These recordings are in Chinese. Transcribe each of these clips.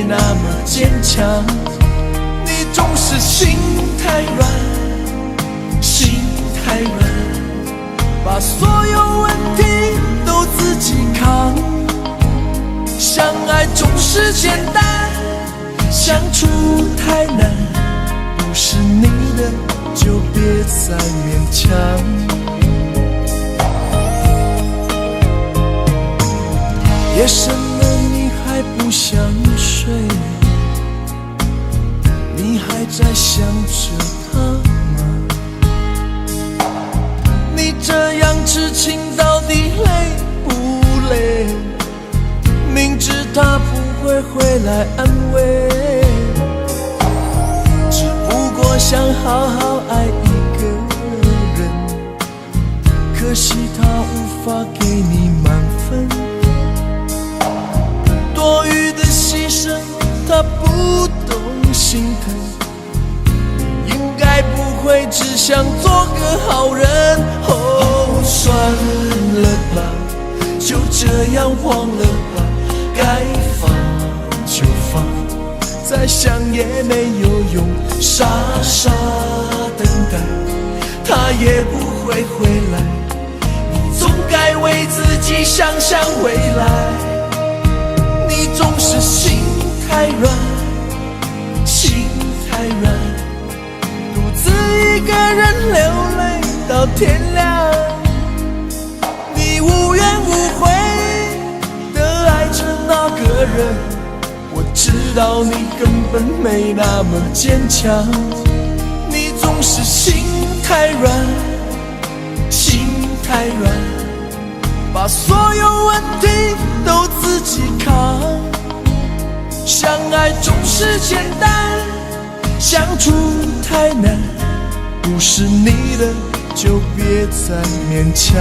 那么坚强。你总是心太软，心太软，把所有问题都自己扛。相爱总是简单，相处太难，不是你的就别再勉强。夜深了你还不想睡，你还在想着他吗？你这样痴情到底累不累？明知他不会回来安慰，只不过想好好爱一个人，可惜他无法给你满分，多余的牺牲他不懂心疼，你应该不会只想做个好人。哦，算了吧，就这样忘了吧，该放就放，再想也没有用，傻傻等待，他也不会回来，你总该为自己想想未来。你总是心太软，心太软，独自一个人流泪到天亮，你无怨无悔的爱着那个人，我知道你根本没那么坚强。你总是心太软，心太软，把所有问题都自己扛。相爱总是简单，相处太难，不是你的就别再勉强。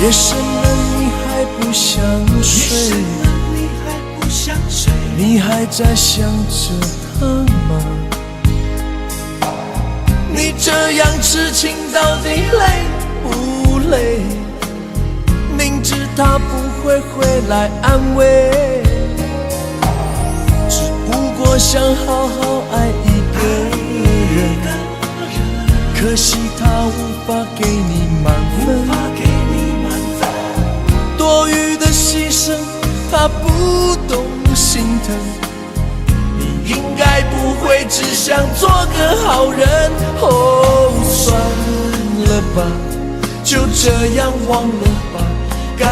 夜深了你还不想睡，你还在想着他吗？你这样痴情到底累不累？明知他不会回来安慰，只不过想好好爱一个人，可惜他无法给你满分，多余的牺牲他不懂心疼，你应该不会只想做个好人。哦，算了吧，就这样忘了吧，该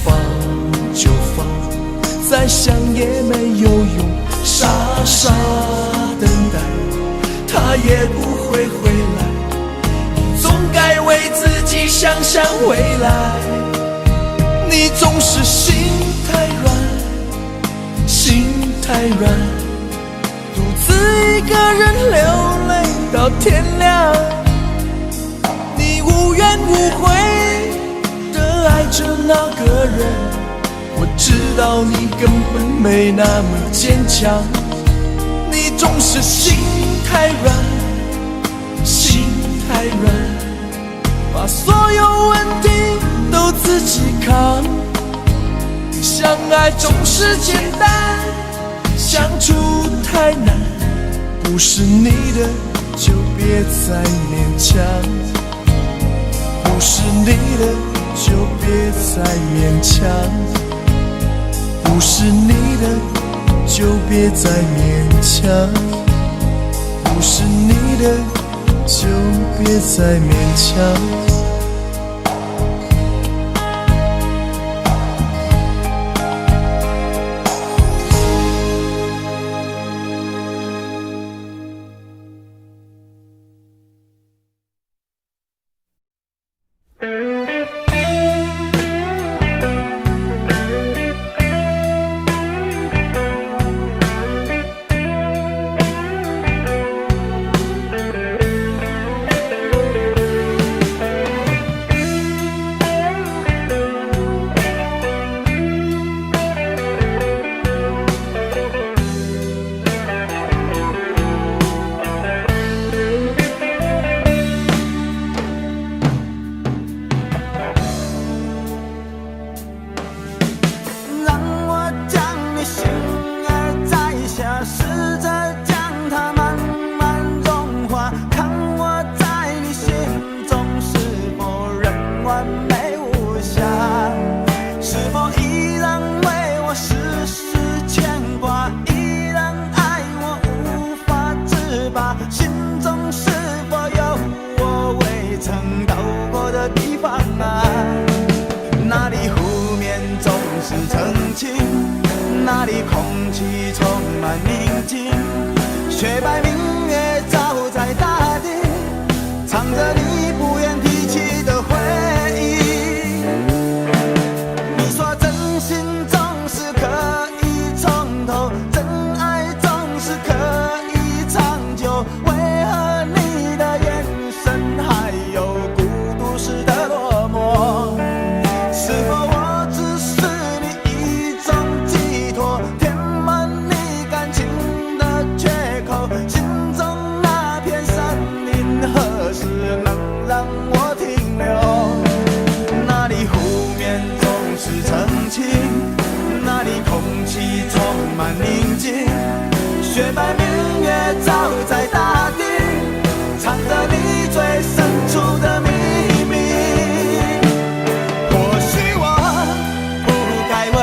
放就放，再想也没有用，傻傻等待，他也不会回来，你总该为自己想想未来。你总是心太软，心太软，独自一个人流泪到天亮，你无怨无悔的爱着那个人，我知道你根本没那么坚强。你总是心太软，心太软，把所有问题都自己扛。相爱总是简单，相处太难，不是你的就别再勉强，不是你的就别再勉强，不是你的就别再勉强，不是你的就别再勉强。曾到过的地方啊，那里湖面总是澄清，那里空气充满宁静，雪白明月照在大地，唱着你不愿提起的回忆。你说真心总是可以从头，真爱总是可以长久，为何你的眼神还有孤独时的落寞？是否我只是你一种寄托，填满你感情的缺口？心中那片森林何时能让我停留？那里湖面总是澄清，那里空气充满宁静，雪白明月照在大地，藏着你最深处的秘密。或许我不该问，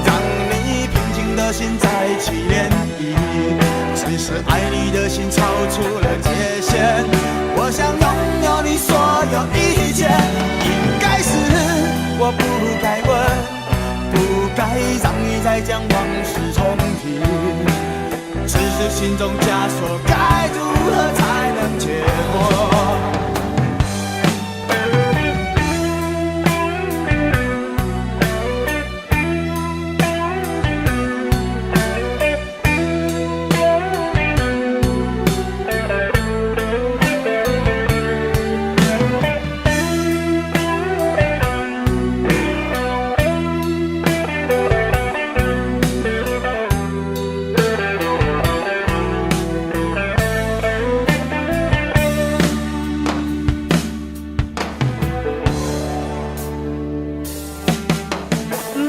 让你平静的心再起涟漪，只是爱你的心超出了界限。我想拥有你所有一切，应该是我不该问，不该让你再将往事重提，只是心中枷锁该如何才能解脱？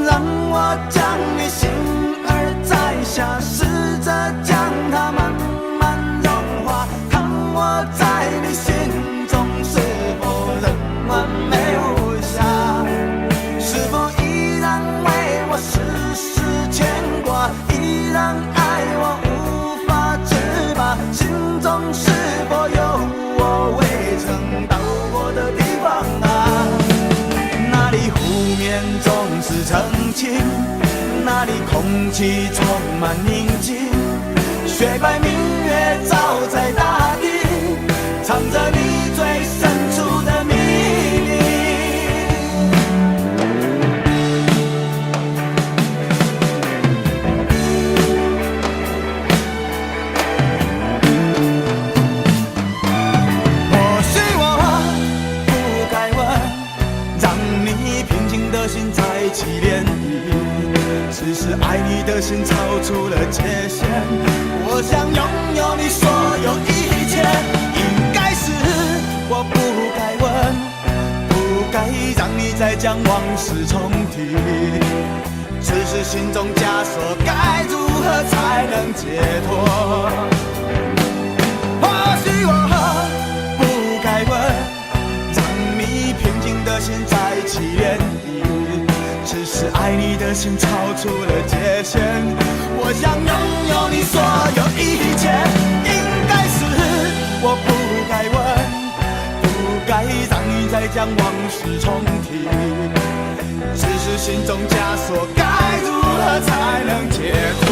让我将你心儿摘下，试着将它慢慢融化，看我在你心中是否仍完美无瑕，是否依然为我时时牵挂，依然爱我无法自拔，心中是否有我未曾到过的地方啊？那里湖面总是澄清，那里空气充满宁静，雪白明月照在大地，藏着你最深处的秘密。或许我不该问，让你平静的心再起涟漪，只是爱你的心超出了界限。我想拥有你所有一切，应该是我不该问，不该让你再将往事重提，只是心中枷锁该如何才能解脱？或许我不该问，让你平静的心再起涟漪，只是爱你的心超出了界限。我想拥有你所有一切，应该是我不该问，不该让你再将往事重提，只是心中枷锁该如何才能解脱？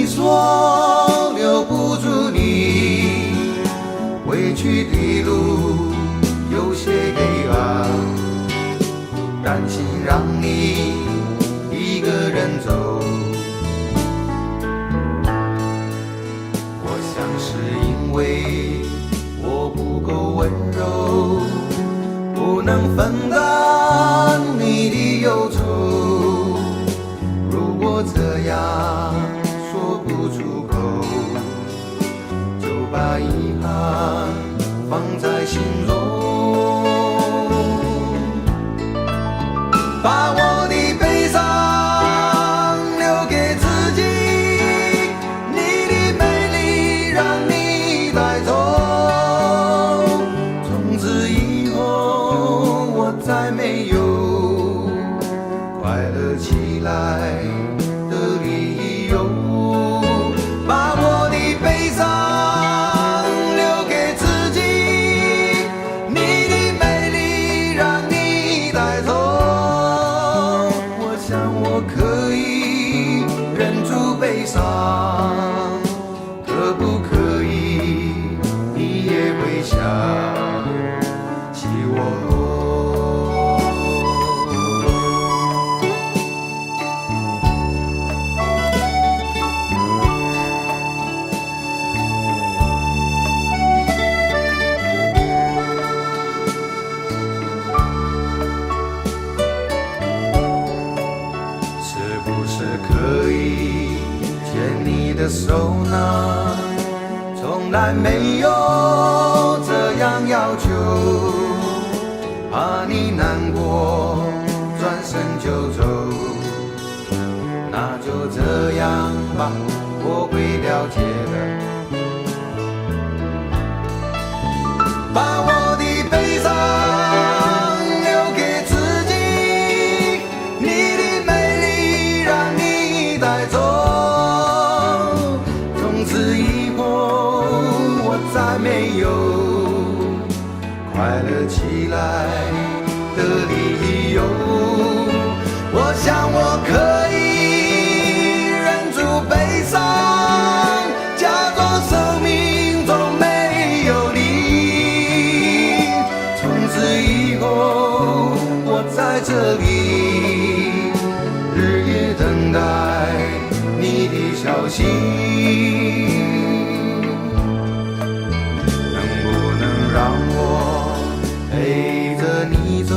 你说留不住你，回去的路有些黑暗，担心让你一个人走。我想是因为我不够温柔，不能分担你的忧愁。如果这样说不出口，就把遗憾放在心中，把我的悲伤留给自己，你的美丽让你带走。从此以后我再没有快乐起来的理由，把我的悲伤留给自己，你的美丽让你带走。我想我可以忍住悲伤，可不可以你也会想起我？是不是可以牵你的手呢？从来没有这样要求，怕你难过转身就走。那就这样吧，我会了解的。把我的悲伤留给自己，你的美丽让你带走。从此以后我再没有快乐起来的理由。我想我可以忍住悲伤，假装生命中没有你。从此以后我在这里日夜等待你的消息，能不能让我陪着你走？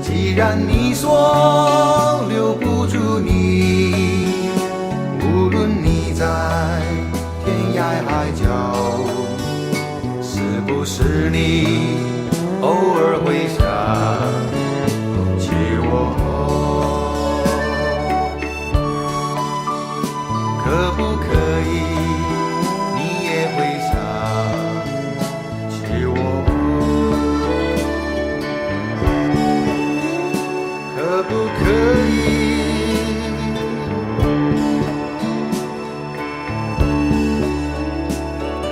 既然你说留不住你，无论你在天涯海角，是不是你偶尔会想起我？可不可以你也会想起我？可不可以？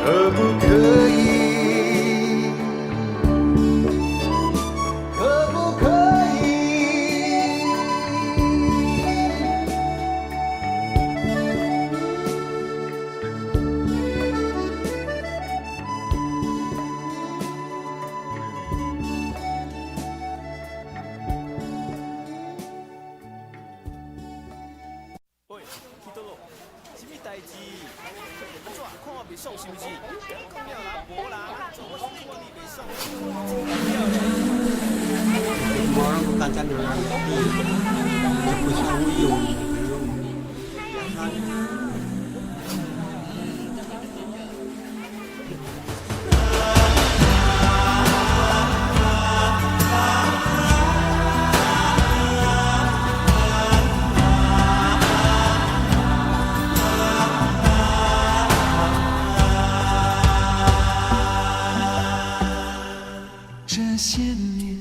可不可以？可不可以？喂，去倒落？什么代志？怎看我袂爽是不是？讲了啦，无啦，我看你袂爽。Orang bukan candu nanti Kusah uyung这些年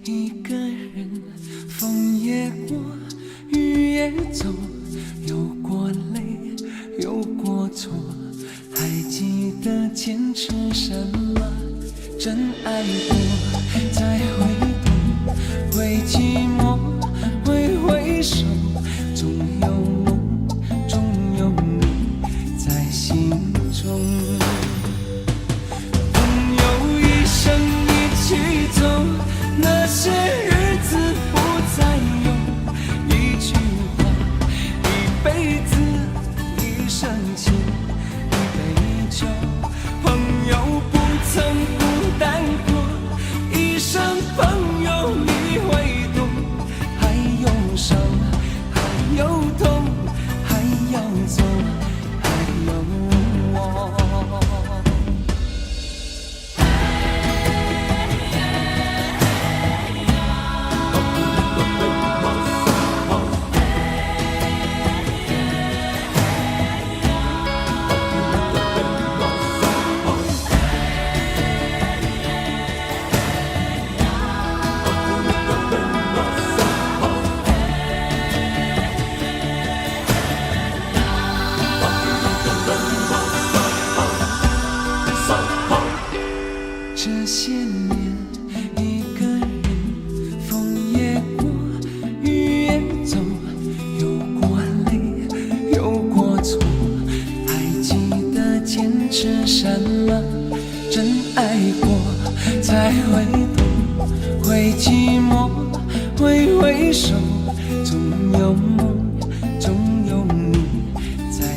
一个人，风也过，雨也走，有过泪，有过错，还记得坚持什么？真爱过，再回头，会寂寞，会回首，总有梦，总有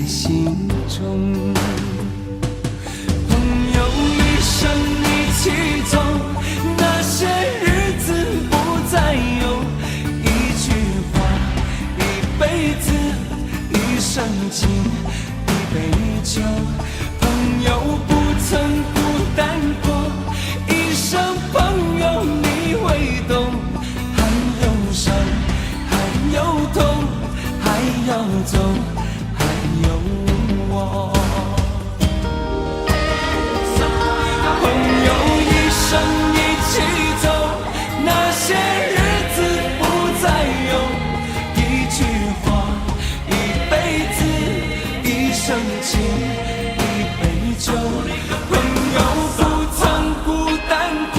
心中。朋友一生一起走，那些日子不再有。一句话，一辈子，一生情，一杯酒。朋友不曾孤单过，一生朋友你会懂。还有伤，还有痛，还要走，还有我。朋友一生一起走，那些日子不再有。一句话，一辈子，一生情，一杯酒。朋友不曾孤单过，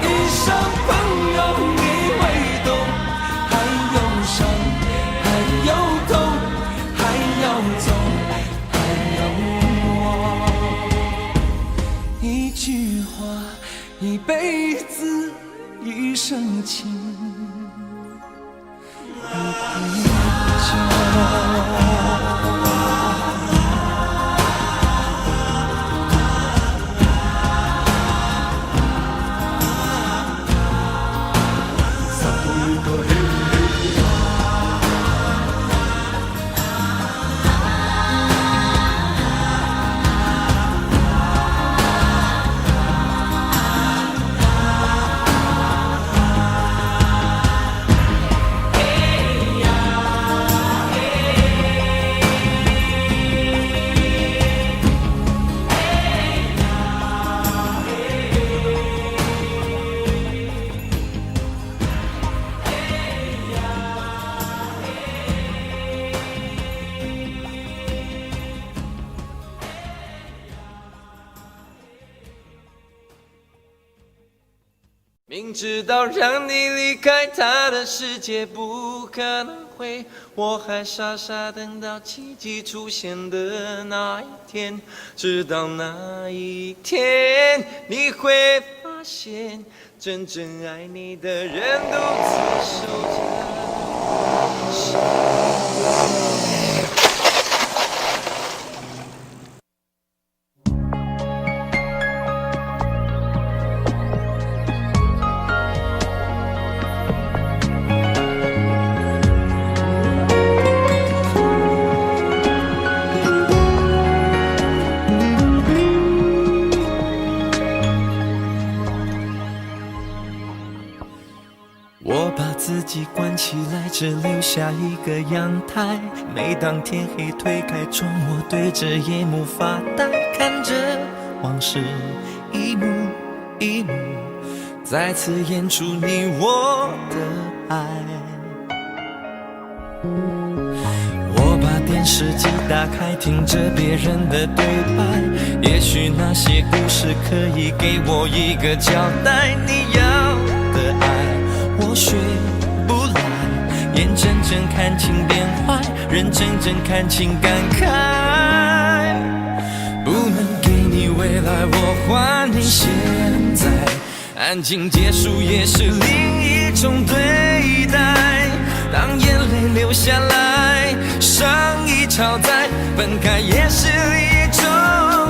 一生朋友你会懂。还有伤，还有痛，还要走，还有我。一句话，一辈子，一生情，一杯酒。明知道让你离开他的世界不可能会，我还傻傻等到奇迹出现的那一天。直到那一天，你会发现，真正爱你的人独自守着。我把自己关起来，只留下一个阳台。每当天黑推开窗，我对着夜幕发呆，看着往事一幕一幕，再次演出你我的爱。我把电视机打开，听着别人的对白，也许那些故事可以给我一个交代。你要的爱我学不来，眼睁睁看情变坏，人睁睁看情感慨。不能给你未来，我还你现在。安静结束也是另一种对待。当眼泪流下来，伤已超载，分开也是一种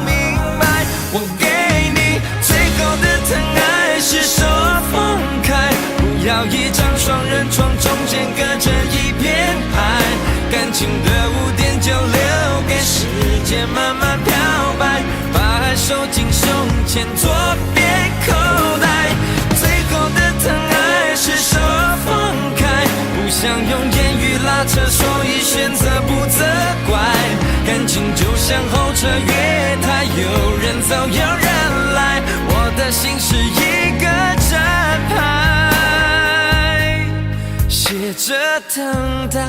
明白。我给你最后的疼爱是手放开，不要一张双人床，中间隔着一片海。感情的污点就留给时间慢慢漂白，把爱收进胸前左边口袋。最后的疼爱是手放开，不想用言语拉扯，所以选择不责怪。感情就像候车月台，有人走有人来，我的心是一个站牌，写着等待。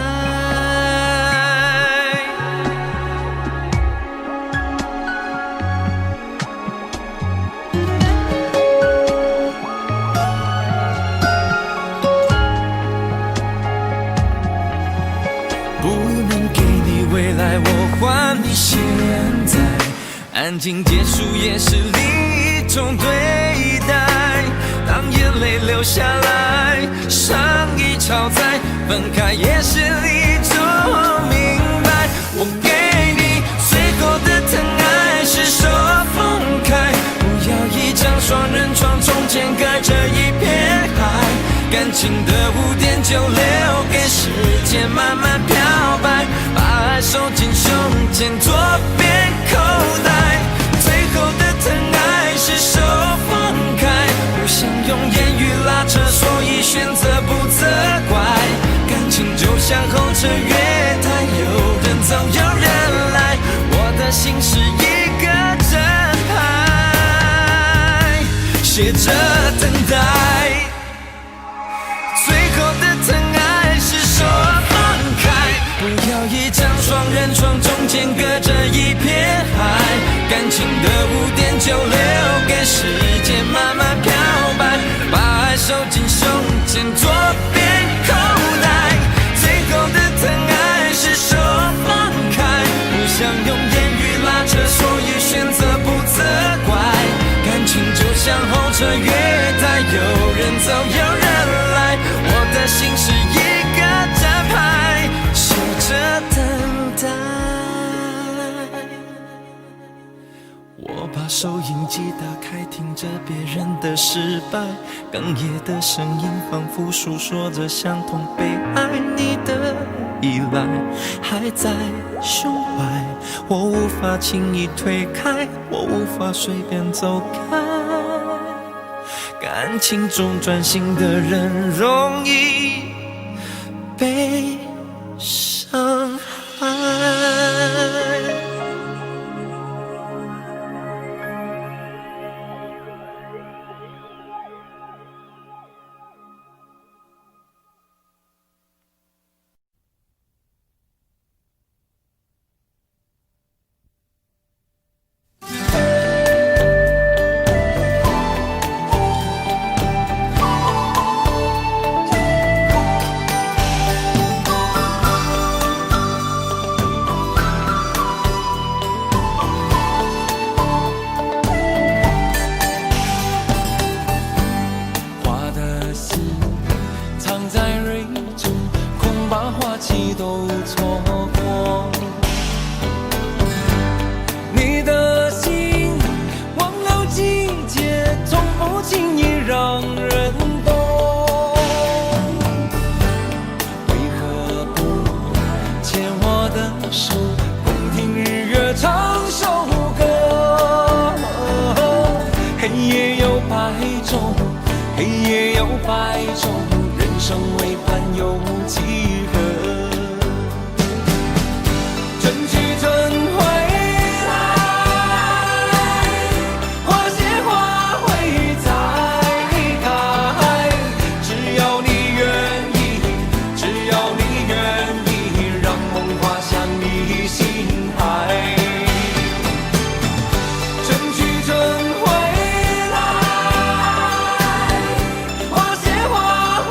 未来我还你现在，安静结束也是另一种对待。当眼泪流下来，伤已超载，分开也是一种明白。我给你情的污点就留给时间慢慢漂白，把爱收进胸前左边口袋。最后的疼爱是手放开，不想用言语拉扯，所以选择不责怪。感情就像候车月台，有人走有人来，我的心是一个正牌，写着等待。最后的疼爱是手放开，不要一张双人床，中间隔着一片海。感情的污点就留给时间慢慢漂白，把爱收进胸前左边口袋。最后的疼爱是手放开，不想用言语拉扯，所以选择不责怪。感情就像候车月台，有人走有人来，我的心是一个站牌，守着等待。我把收音机打开，听着别人的失败，哽咽的声音仿佛诉说着相同被爱你的依赖，还在胸怀，我无法轻易推开，我无法随便走开。感情中专心的人容易被伤害。花谢花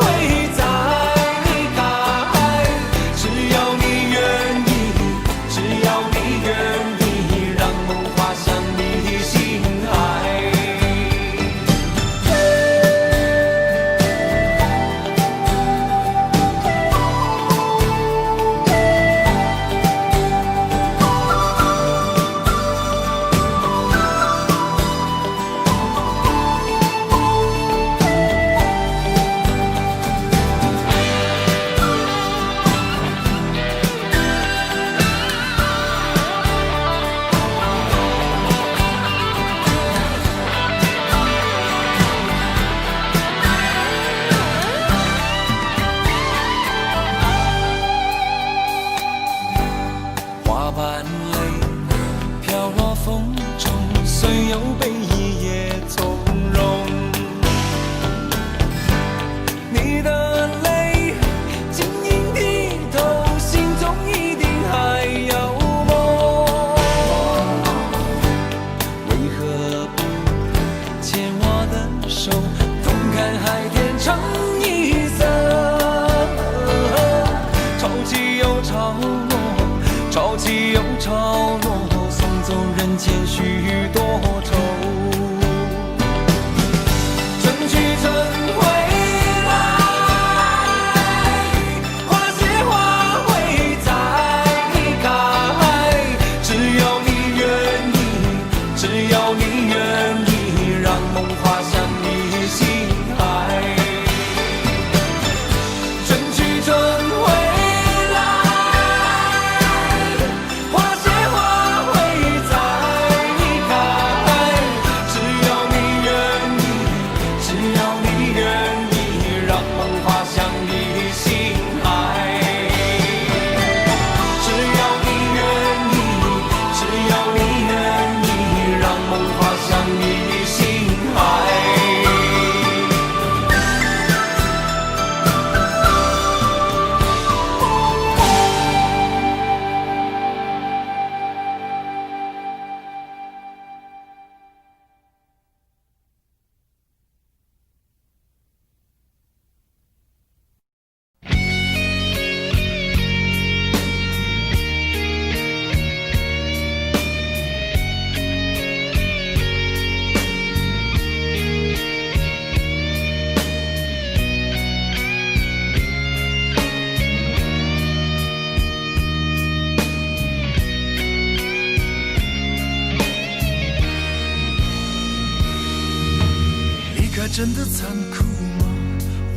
真的残酷吗？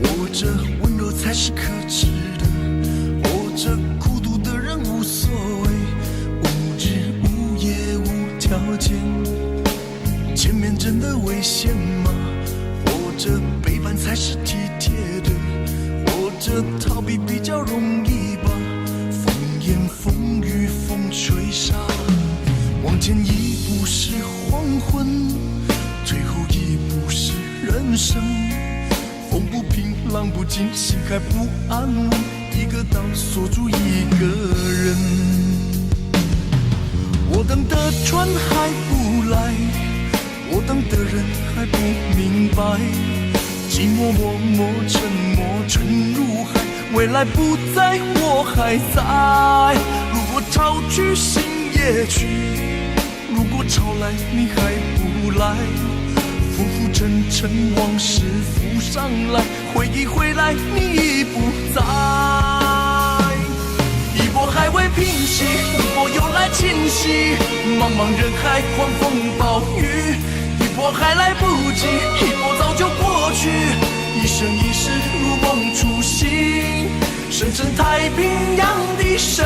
活着温柔才是可耻的，活着孤独的人无所谓，无日无夜无条件。前面真的危险吗？活着背叛才是体贴的，活着逃避比较容易吧。风言风语风吹沙，往前一步是黄昏，退后一步是人生。风不平浪不静，心还不安稳，一个岛锁住一个人。我等的船还不来，我等的人还不明白，寂寞默默沉默沉入海，未来不在我还在。如果潮去心也去，如果潮来你还不来，浮浮沉沉往事浮上来，回忆回来你已不在。一波还未平息，一波又来侵袭，茫茫人海狂风暴雨，一波还来不及，一波早就过去，一生一世如梦初醒，深深太平洋的深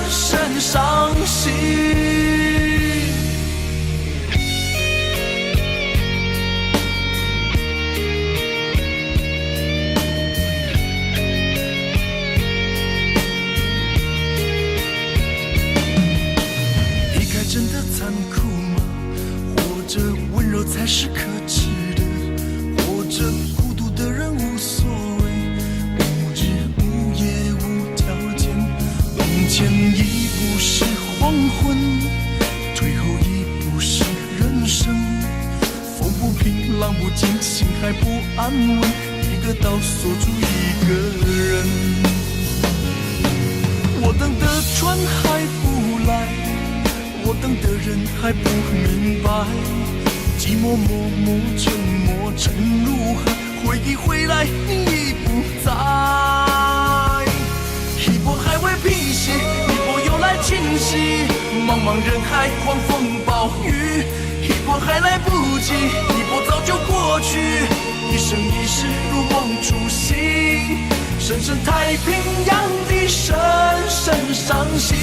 深伤心。真的残酷吗？活着温柔才是可耻的，活着孤独的人无所谓，无日无夜无条件。往前一步是黄昏，退后一步是人生。风不平浪不静，心还不安稳，一个岛锁住一个人。我等的船还不来，我等的人还不明白，寂寞默默沉默沉入海，回忆回来你已不在。一波还未平息，一波又来侵袭，茫茫人海狂风暴雨，一波还来不及，一波早就过去，一生一世如梦初醒，深深太平洋的深深伤心。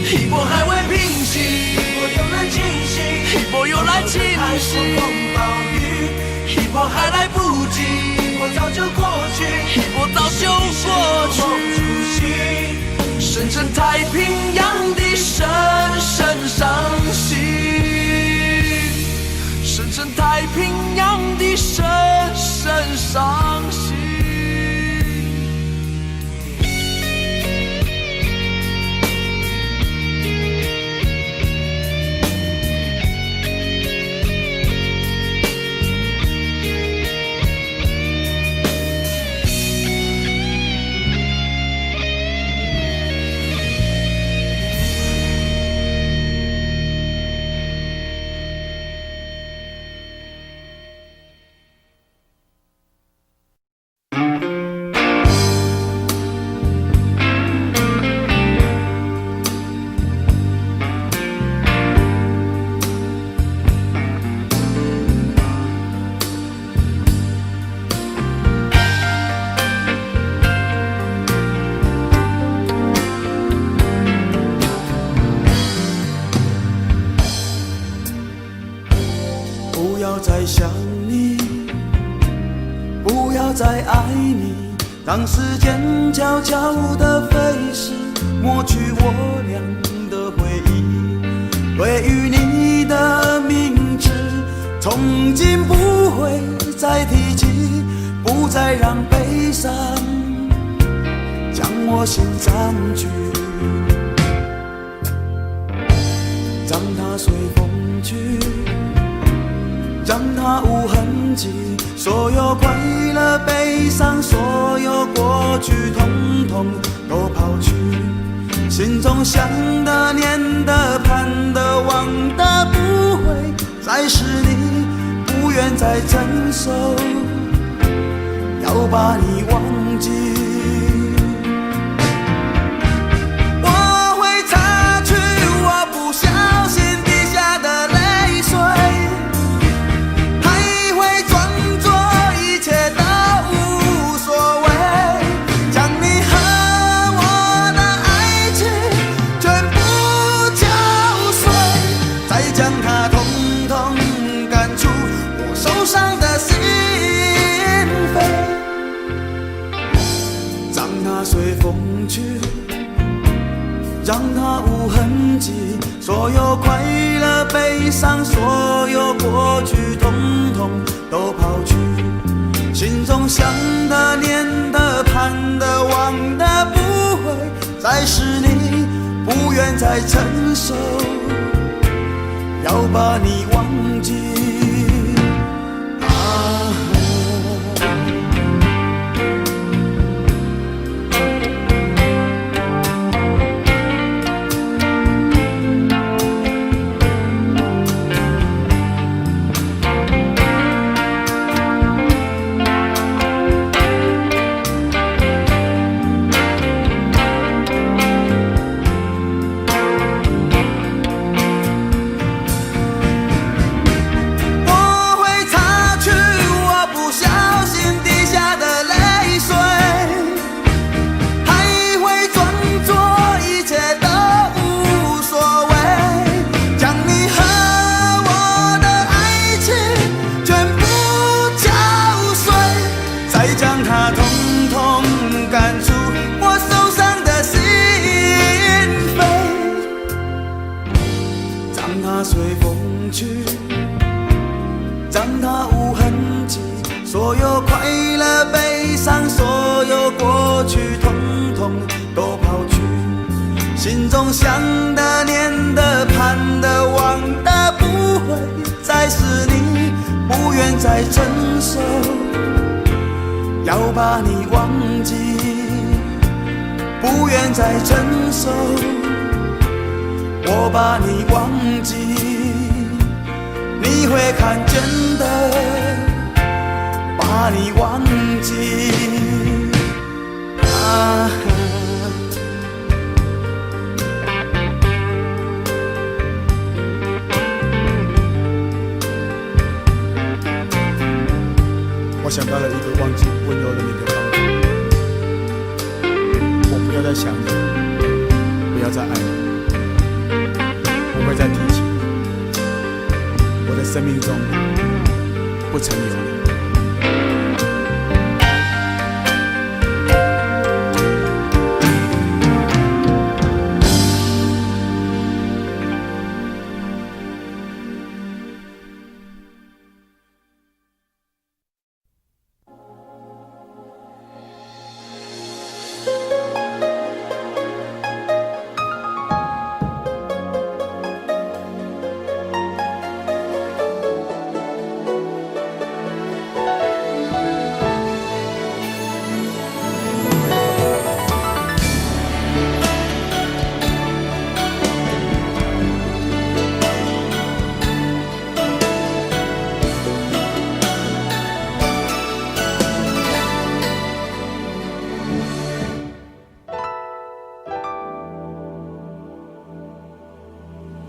一波还未平息，一波又来侵袭，一波又来侵袭，一波还来不及，一波早就过去，一波早就过去，深深太平洋的深深伤心，深深太平洋的深深伤心。不要再想你，不要再爱你，让时间悄悄地飞逝，抹去我俩的回忆。对于你的名字，从今不会再提起，不再让悲伤将我心占据，让它随风去，让它无痕迹，所有快乐悲伤，所所有过去统统都抛去，心中想的、念的、盼的、望的，不会再是你，不愿再承受，要把你忘记。我会擦去我不小心滴下的泪水，还会装作一切都无所谓，将你和我的爱情全部敲碎，再将它统统赶出我受伤的心扉，让它随风去，让它无痕迹，所有快乐悲伤，所有过去统统都抛去，心中想的念的盼的望的，不会再是你，不愿再承受，要把你忘记。所有快乐悲伤，所有过去统统都抛去，心中想的念的盼的望的，不会再是你，不愿再承受，要把你忘记，不愿再承受，我把你忘记，你会看见的，把你忘记啊。我想到了一个忘记温柔的你的方法，我不要再想你，不要再爱你，不会再提起你，我的生命中不曾有你。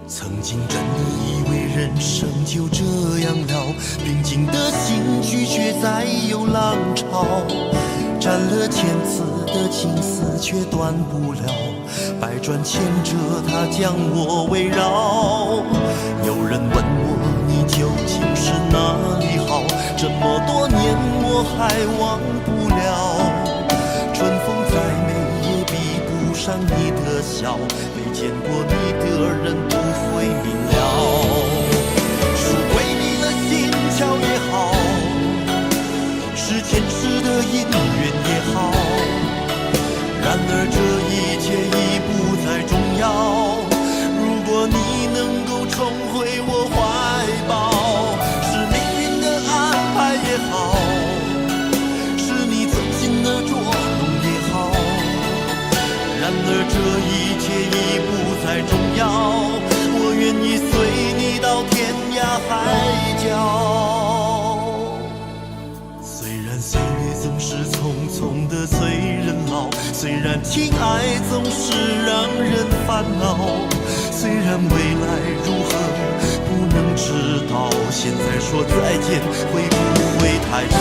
曾经真以为人生就这样了，平静的心绪却再有浪潮，斩了千次的情丝却断不了，百转千折它将我围绕。有人问我你究竟是哪里好，这么多年我还忘不了。春风再美也比不上你的笑，没见过你的人不会明了。是鬼迷了心窍也好，是前世的姻缘也好，然而这一切已不再重要。如果你能够重回我怀抱，是命运的安排也好，是你曾经的祝再重要，我愿意随你到天涯海角。虽然岁月总是匆匆的催人老，虽然情爱总是让人烦恼，虽然未来如何不能知道，现在说再见会不会太早？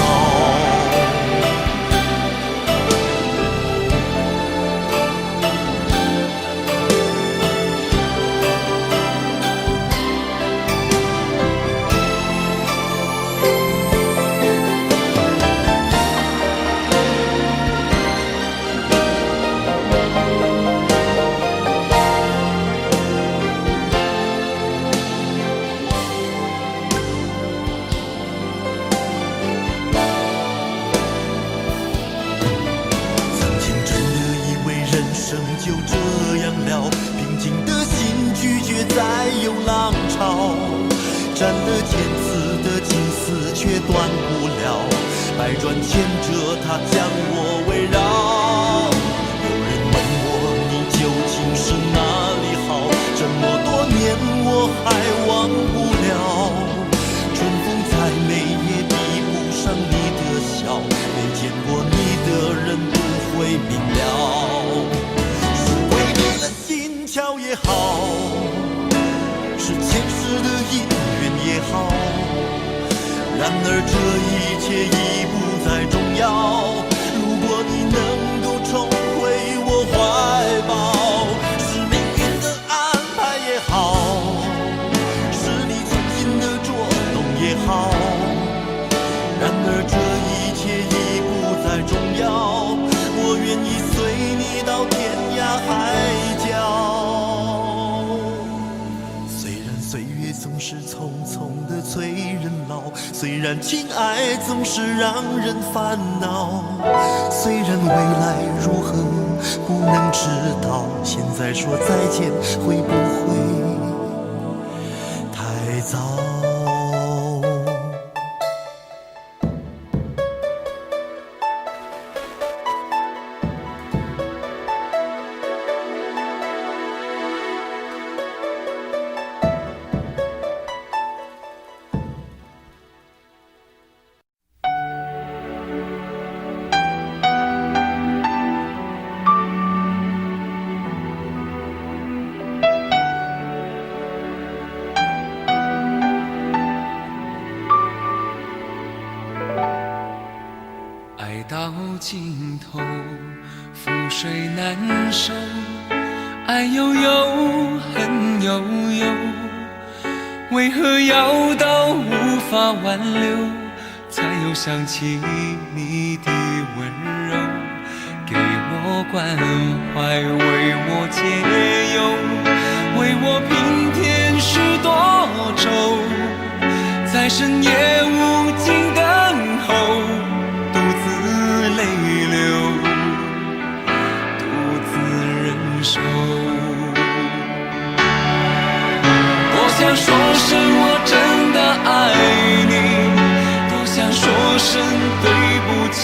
就这样了，平静的心拒绝再有浪潮，斩了千次的情丝却断不了，百转千折它将我围绕。有人问我你究竟是哪里好，这么多年我还忘不了，春风再美也比不上你的笑，没见过你的人不会明了。桥也好，是前世的姻缘也好，然而这一切已不再重要。如果你能够重回我怀抱，是命运的安排也好，是你存心的捉弄也好，然而这一切已不再重要。我愿意随你到天涯海角。总是匆匆的催人老，虽然情爱总是让人烦恼，虽然未来如何不能知道，现在说再见会不会太早？到尽头，覆水难收，爱悠悠，恨悠悠，为何要到无法挽留，才又想起你的温柔，给我关怀，为我解忧，为我平添许多愁，在深夜无尽等候，独自泪流，独自忍受。多想说声我真的爱你，多想说声对不起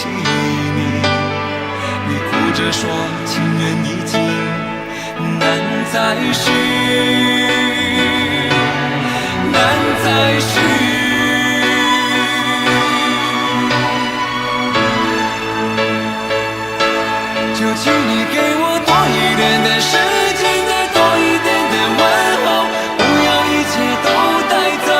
你，你哭着说情缘已尽，难再续，难再续。就请你给我多一点的时间，再多一点的问候，不要一切都带走。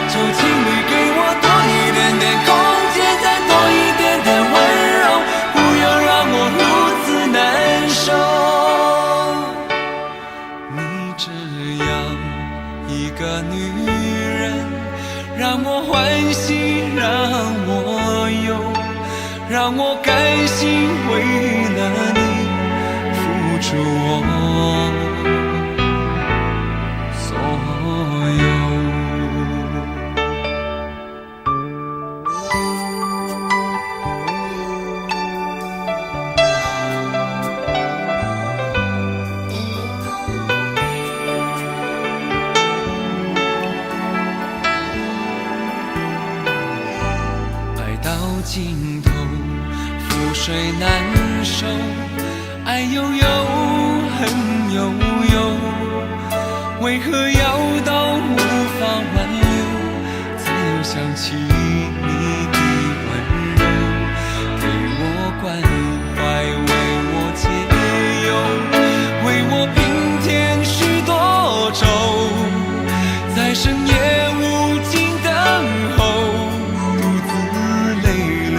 就请你给我多一点点空间，再多一点的温柔，不要让我如此难受。你这样一个女人，让我欢喜，让我忧，让我甘心为了你付出我所有。爱到尽头，覆水难收，爱悠悠，恨悠悠，为何要到无法挽留，才又想起你的温柔，给我关怀，为我解忧，为我平添许多愁，在深夜无尽等候，独自泪流，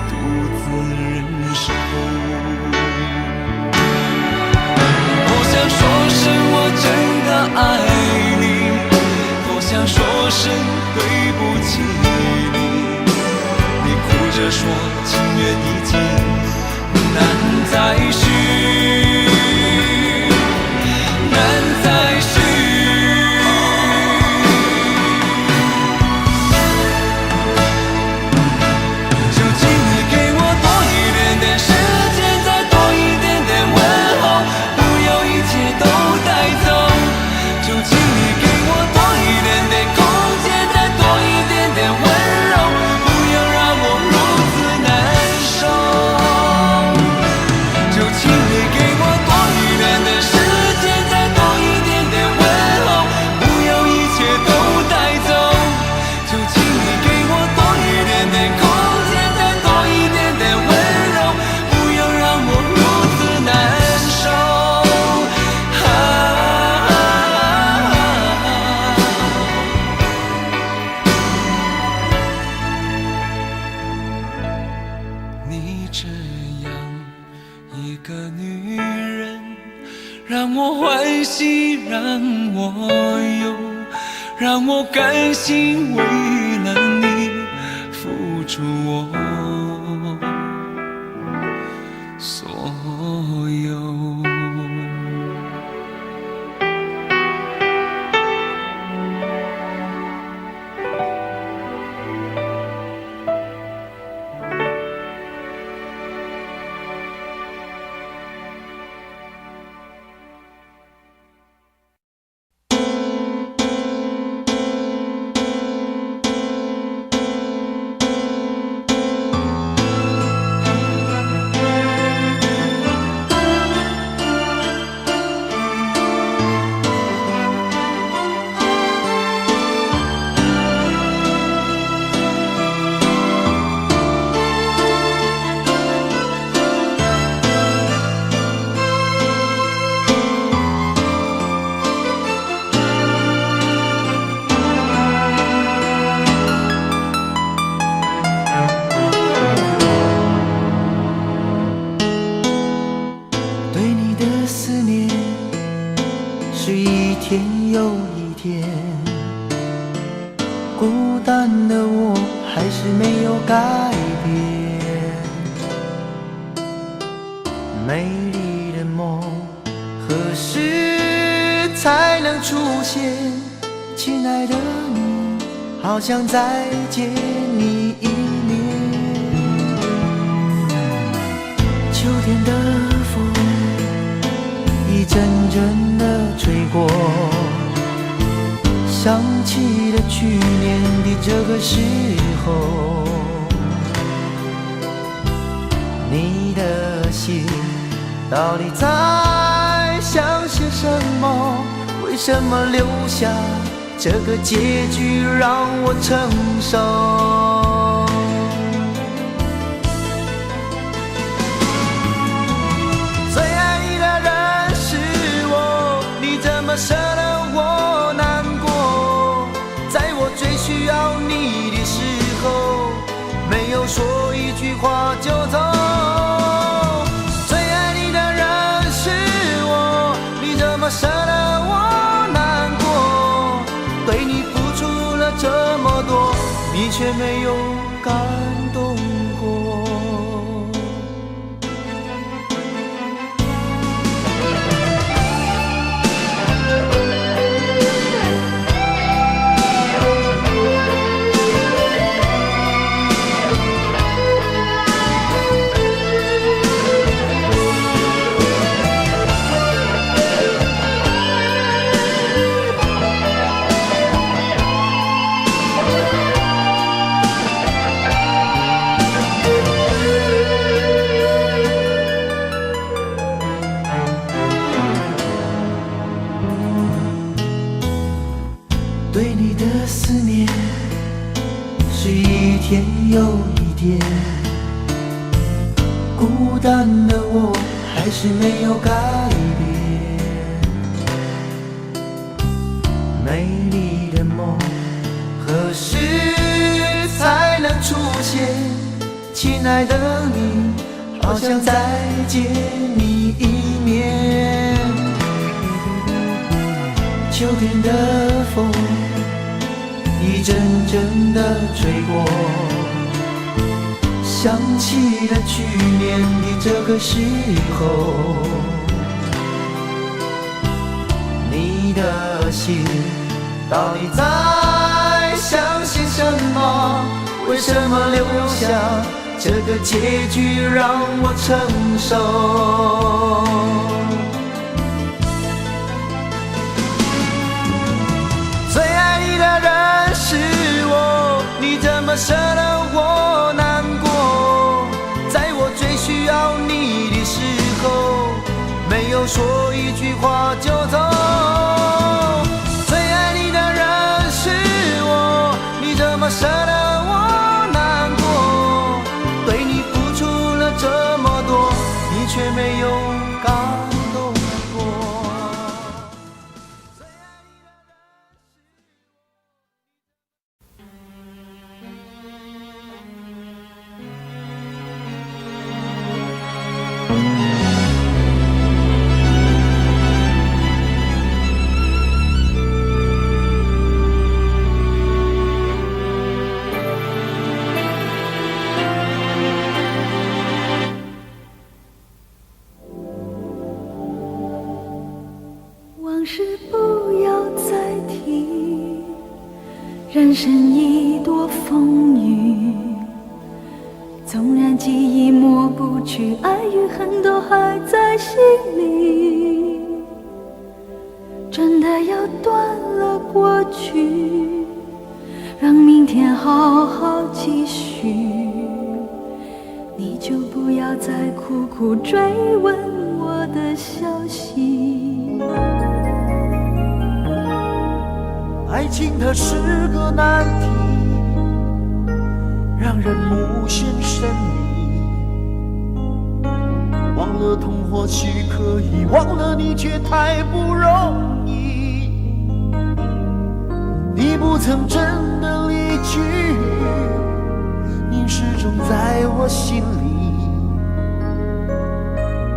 独自忍受。多想说声我真的爱你，多想说声对不起你，你哭着说情缘已尽，难再续，难再续。就请你给我多一点点时间，再多一点点问候，不要一切都带走。就请你给我多一点点空间，再多一点点温柔，不要让我如此难受。就请你给我多一点点时间，再多一点点问候，不要一切都带走。就请你给我多一点点空间，再多一点点温柔，不要让我如此难受。你这样一个女人，让我欢喜，让我忧，让我甘心为了你付出我所有。对你的思念是一天又一天，孤单的我还是没有改变。美丽的梦何时才能出现？亲爱的你，好想再见你一面。秋天的风一阵阵地吹过，想起了去年的这个时候，你的信到底在想些什么？为什么留下这个结局让我承受？最爱你的人是我，你怎么舍得我难过？在我最需要你的时候，没有说一句话就走。最爱你的人是我，你怎么舍得我难过？对你付出了这么多，你却没有感动过。天又一天，孤单的我还是没有改变。美丽的梦何时才能出现？亲爱的你，好想再见你一面。秋天的风一阵阵的吹过，想起了去年的这个时候，你的心到底在想些什么？为什么留下这个结局让我承受？最爱你的人是我，你怎么舍得我难过？在我最需要你的时候，没有说一句话就走。最爱你的人是我，你怎么舍得我难过？对你付出了这么多，你却没有感动过。往事不要再提，人生一多风雨，纵然记忆抹不去，爱与恨都还在心里。真的要断了过去，让明天好好继续。你就不要再苦苦追问我的消息。爱情它是个难题，让人无限神秘。忘了痛或许可以，忘了你却太不容易。你不曾真的离去，你始终在我心里。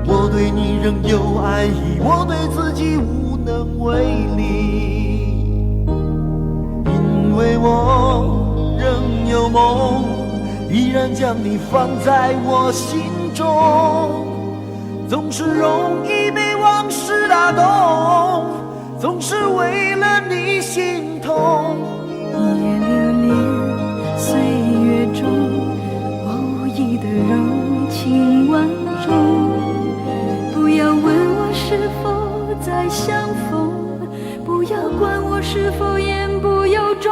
我对你仍有爱意，我对自己无能为力。因为我仍有梦，依然将你放在我心中。总是容易被往事打动，总是为了你心痛。一夜流连岁月中，我无意的柔情万种。不要问我是否再相逢，不要管我是否言不由衷。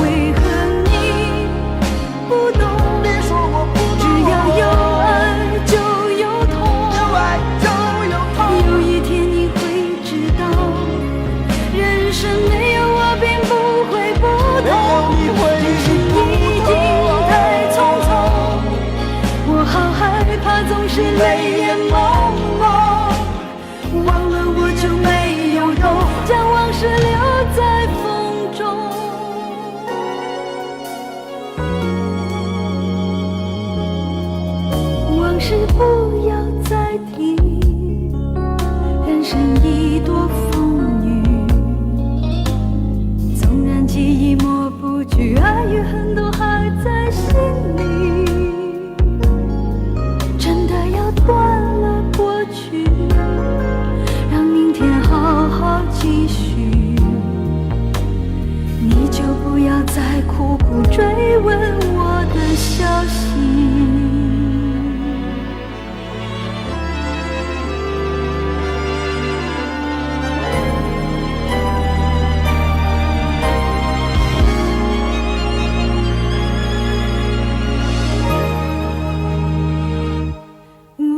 为何你不懂？别说我不懂，只要有爱就有痛，有爱就有痛。有一天你会知道，人生没有我并不会不同。只是已经太匆匆，我好害怕总是泪眼朦胧。忘了我就没有用，将往事留在风中。往事不要再提，人生一多风雨。纵然记忆抹不去，爱与恨都还在心里。真的要断了过去，让明天好好继续。你就不要再苦苦追问我的消息。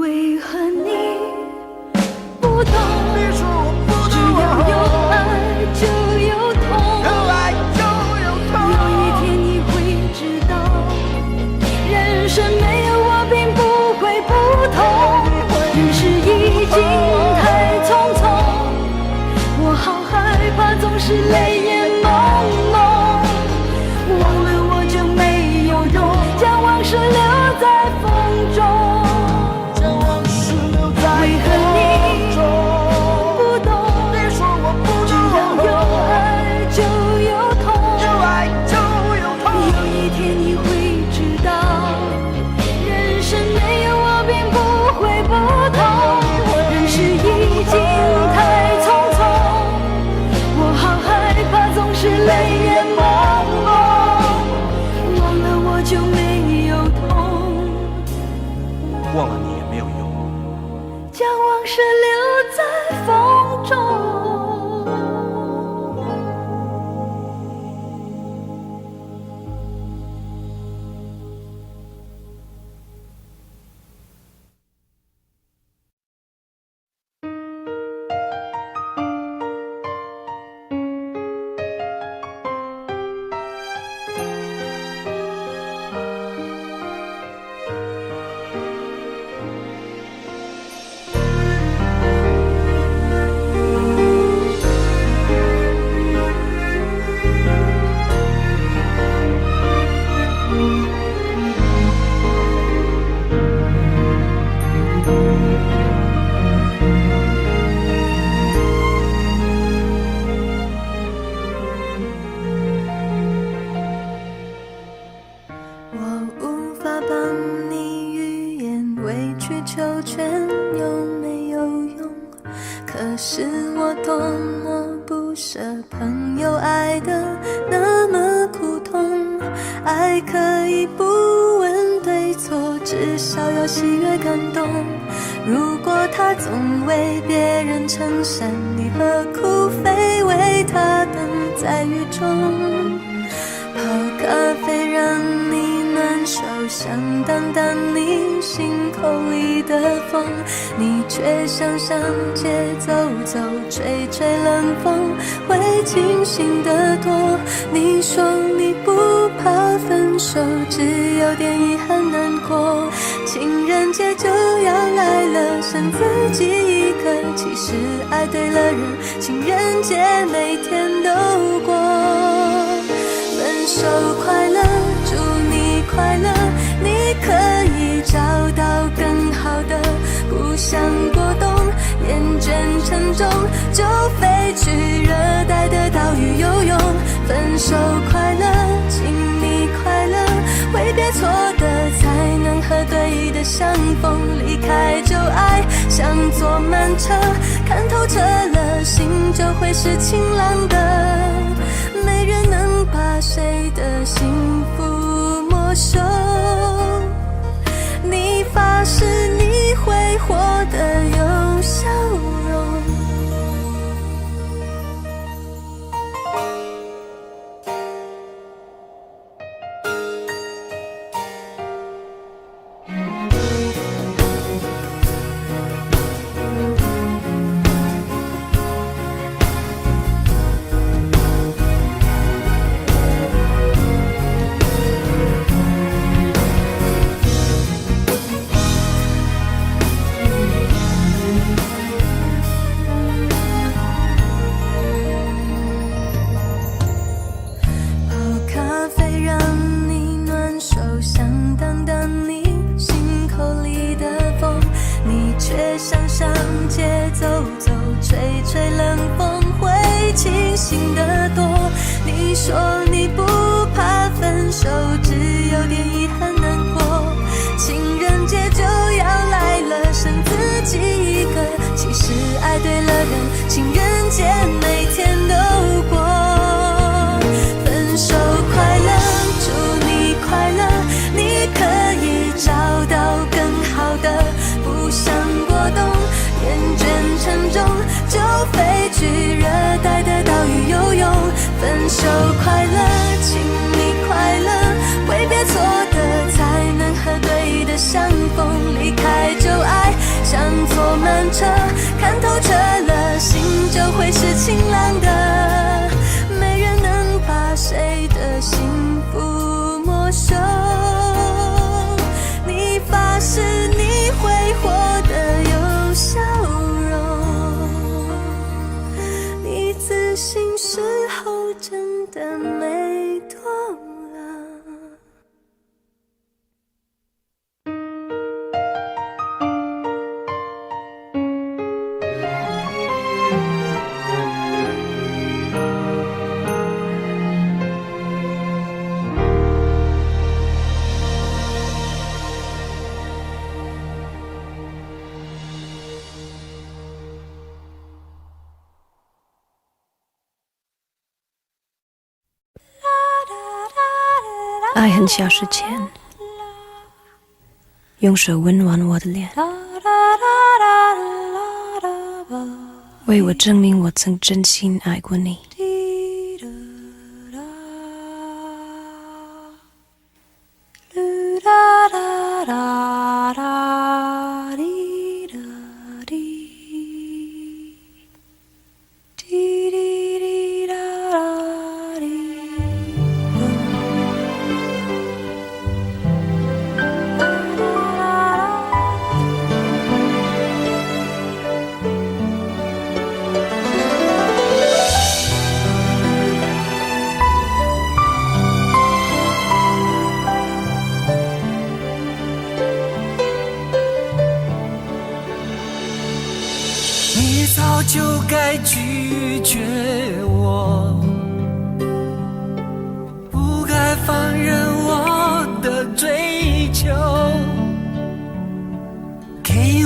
为何你不懂？别说我不懂，只要有爱就有痛。有爱就有痛。有一天你会知道，求全有没有用？可是我多么不舍朋友爱的那么苦痛，爱可以不问对错，至少要喜悦感动。如果他总为别人撑伞，你何苦非为他等在雨中？泡咖啡让你暖手，想挡挡你心口里的风，你却想上街走走，吹吹冷风，会清醒得多。你说你不怕分手，只有点遗憾难过。情人节就要来了，剩自己一个，其实爱对了人，情人节每天都过。分手快乐，祝你快乐，你可以找到更好的。不想过冬，厌倦沉重，就飞去热带的岛屿游泳。分手快乐，请你快乐，挥别错的才能和对的相逢。离开旧爱，像坐慢车，看透彻了，心就会是晴朗的。没人能把谁的幸福没收，你发誓你会活得有笑容。分手快乐，请你快乐，挥别错的才能和对的相逢。离开旧爱，像坐慢车，看透彻了，心就会是晴朗的。没人能把谁的幸福没收，你发誓你会活得有笑容，你自信时候真的没多了。爱很小时前，用手温暖我的脸，为我证明我曾真心爱过你。你早就该拒绝我，不该放任我的追求，给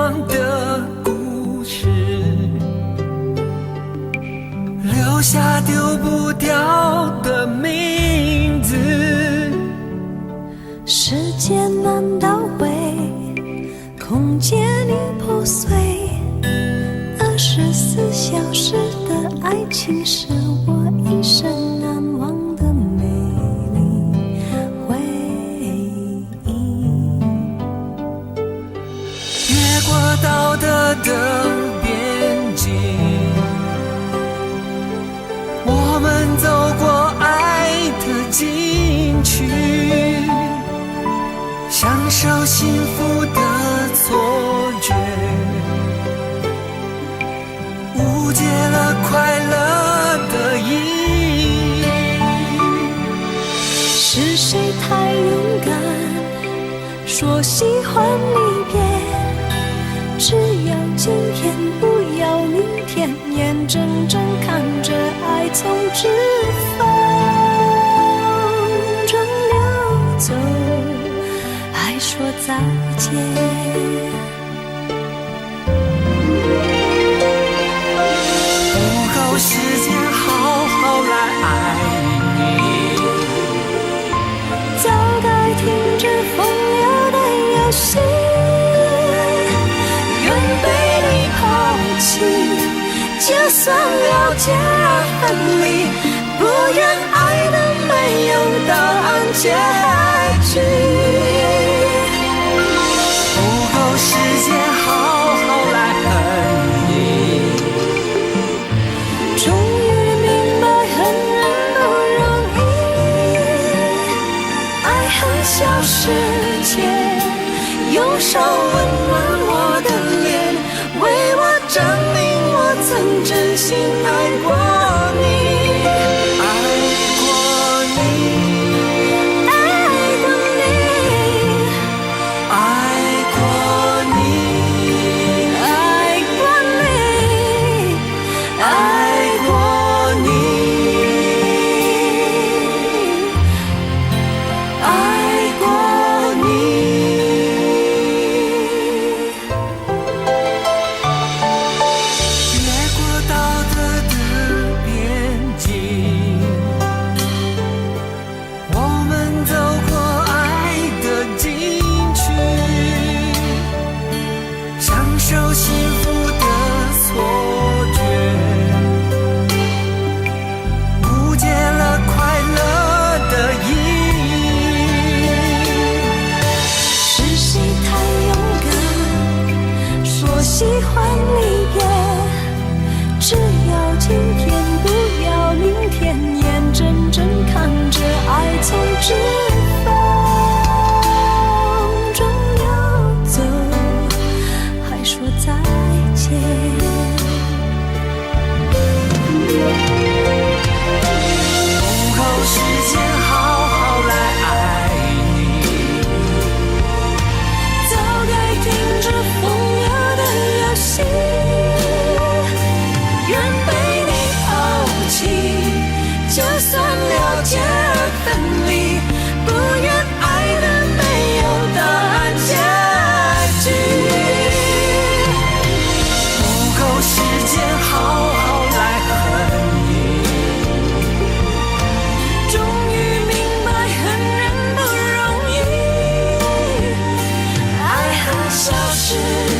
忘的故事，留下丢不掉的名字。时间难倒回，空间已破碎。24小时的爱情是我一生难忘的美丽回忆。越过道德的边境，我们走过爱的禁区，享受幸福的错觉，误解了快乐的意义。是谁太勇敢，说喜欢离别？只要今天，不要明天，眼睁睁看着爱从指缝中流走，还说再见。时间好好来爱你，早该停止风流的游戏，愿被你抛弃，就算了解而分离，不愿爱的没有答案结局。不够时间好好来恨你，终于明白恨人不容易，爱恨消失前，用手温暖我的脸，为我证明我曾真心爱过你。爱过你，爱过你，爱过你，爱过你，爱过你，爱过你。越过道德的边境，我们走过爱的禁区，享受幸福的错觉，误解了快乐的意义。是谁太勇敢，说喜欢离别？只要今天，不要明天，眼睁睁看着爱从指缝中流走，还说再见。不够时间好好来爱你，早该停止风流的游戏，愿被你抛弃，就算了解而分离，不愿爱的没有答案结局。不够时间好好来恨你，终于明白恨人不容易，爱恨消失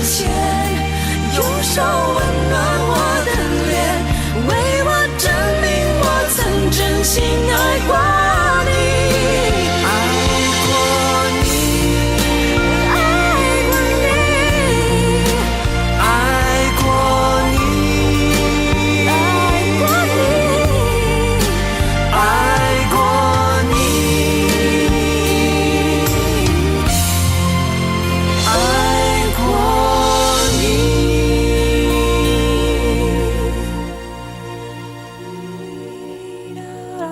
前，用手温暖我的脸，为我证明我曾真心爱过你。爱过你，爱过你，爱过你，爱过你，爱过你，爱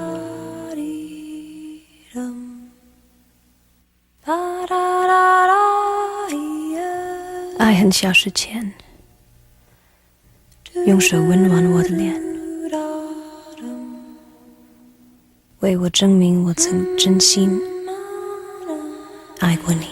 过爱恨消失前，用手温暖我的脸，为我证明我曾真心爱过你。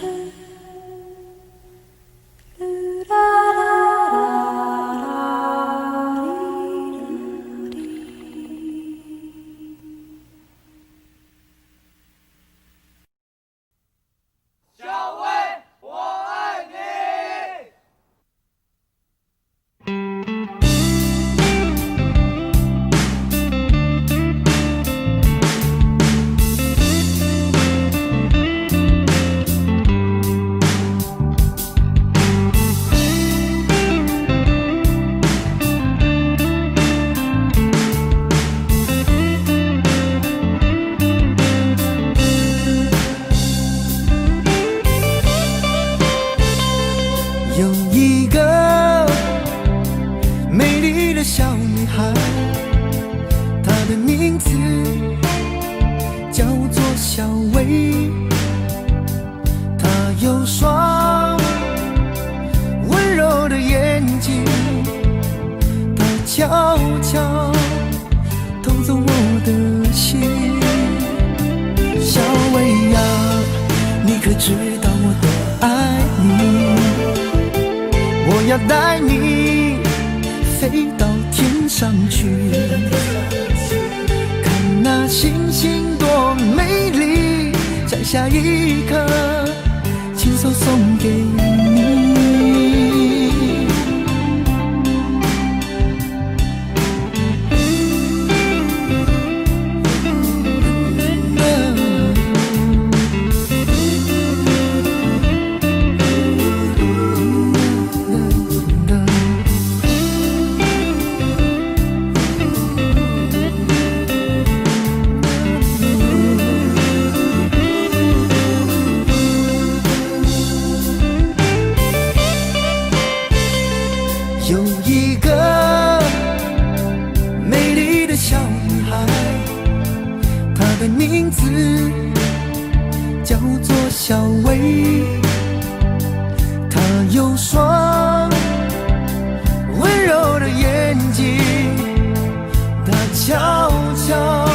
叫做小薇，她有双温柔的眼睛，她悄悄偷走我的心。小薇呀，你可知道我多爱你？我要带你飞到天上去，看那星星多美丽，摘下一颗亲手送给你。有一个美丽的小女孩，她的名字叫做小薇，她有双温柔的眼睛，她悄悄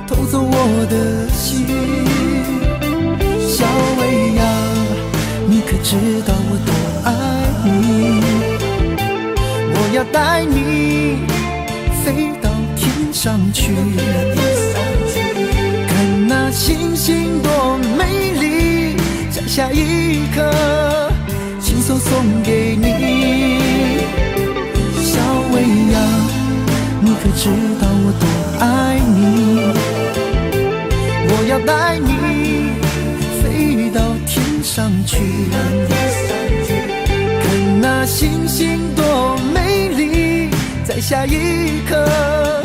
偷走我的心。小薇呀，你可知道我多爱你？我要带你飞到天上去，看那星星多美丽，摘下一颗亲手送给你。小薇呀，你可知道我多爱你？我要带你飞到天上去，看那星星多美丽，摘下一颗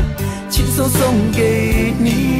亲手送给你。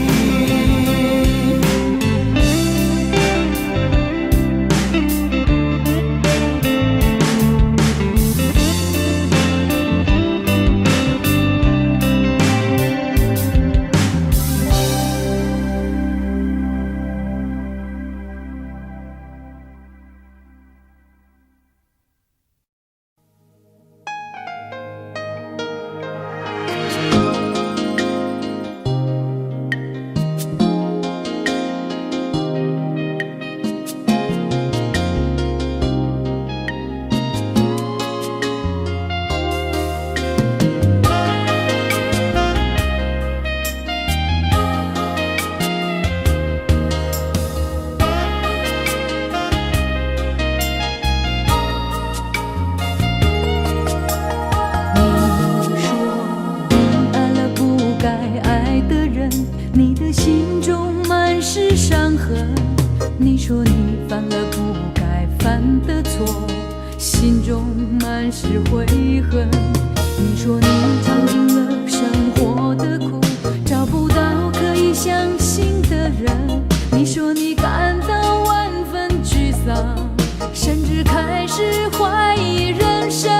你说你犯了不该犯的错，心中满是悔恨。你说你尝尽了生活的苦，找不到可以相信的人。你说你感到万分沮丧，甚至开始怀疑人生。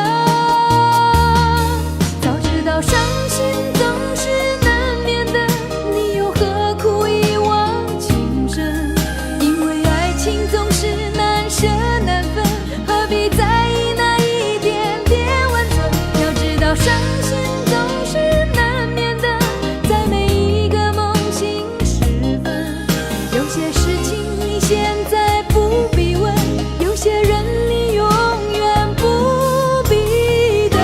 早知道伤心总是难免的，你又何苦一往情深？因为爱情总是难舍难分，何必在意那一点点温存？要知道伤心总是难免的，在每一个梦醒时分。有些事情你现在不必问，有些人你永远不必等。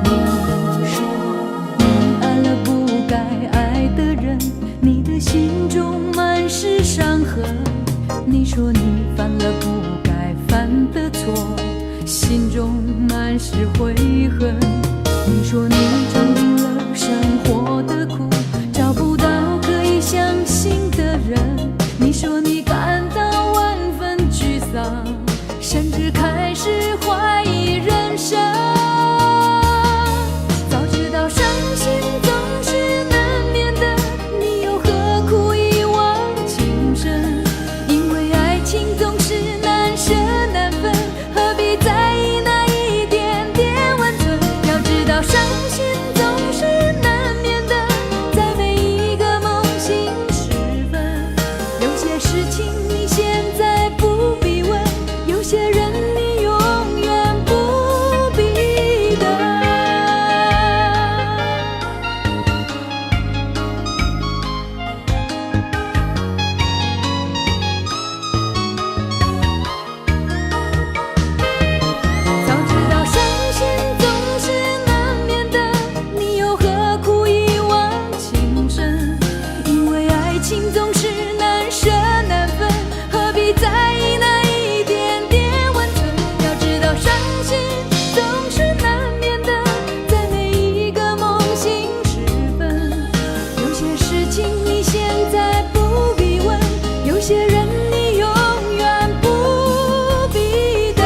你说你爱了不该爱的人，你的心中满是伤痕。你说你犯了不该犯的错，心中满是悔恨。你说你尝尽了生活的苦，找不到可以相信的人。你说你感到万分沮丧，甚至开始怀疑人生。早知道伤心总是难免的，你又何苦一往情深？你现在不必问，有些人你永远不必等。早知道伤心总是难免的，你又何苦一往情深？因为爱情总是难舍难分，何必在意那一点点温存？要知道伤心总是难免的，在每一个梦醒时分。有些事情你现在不必问，有些人你永远不必等。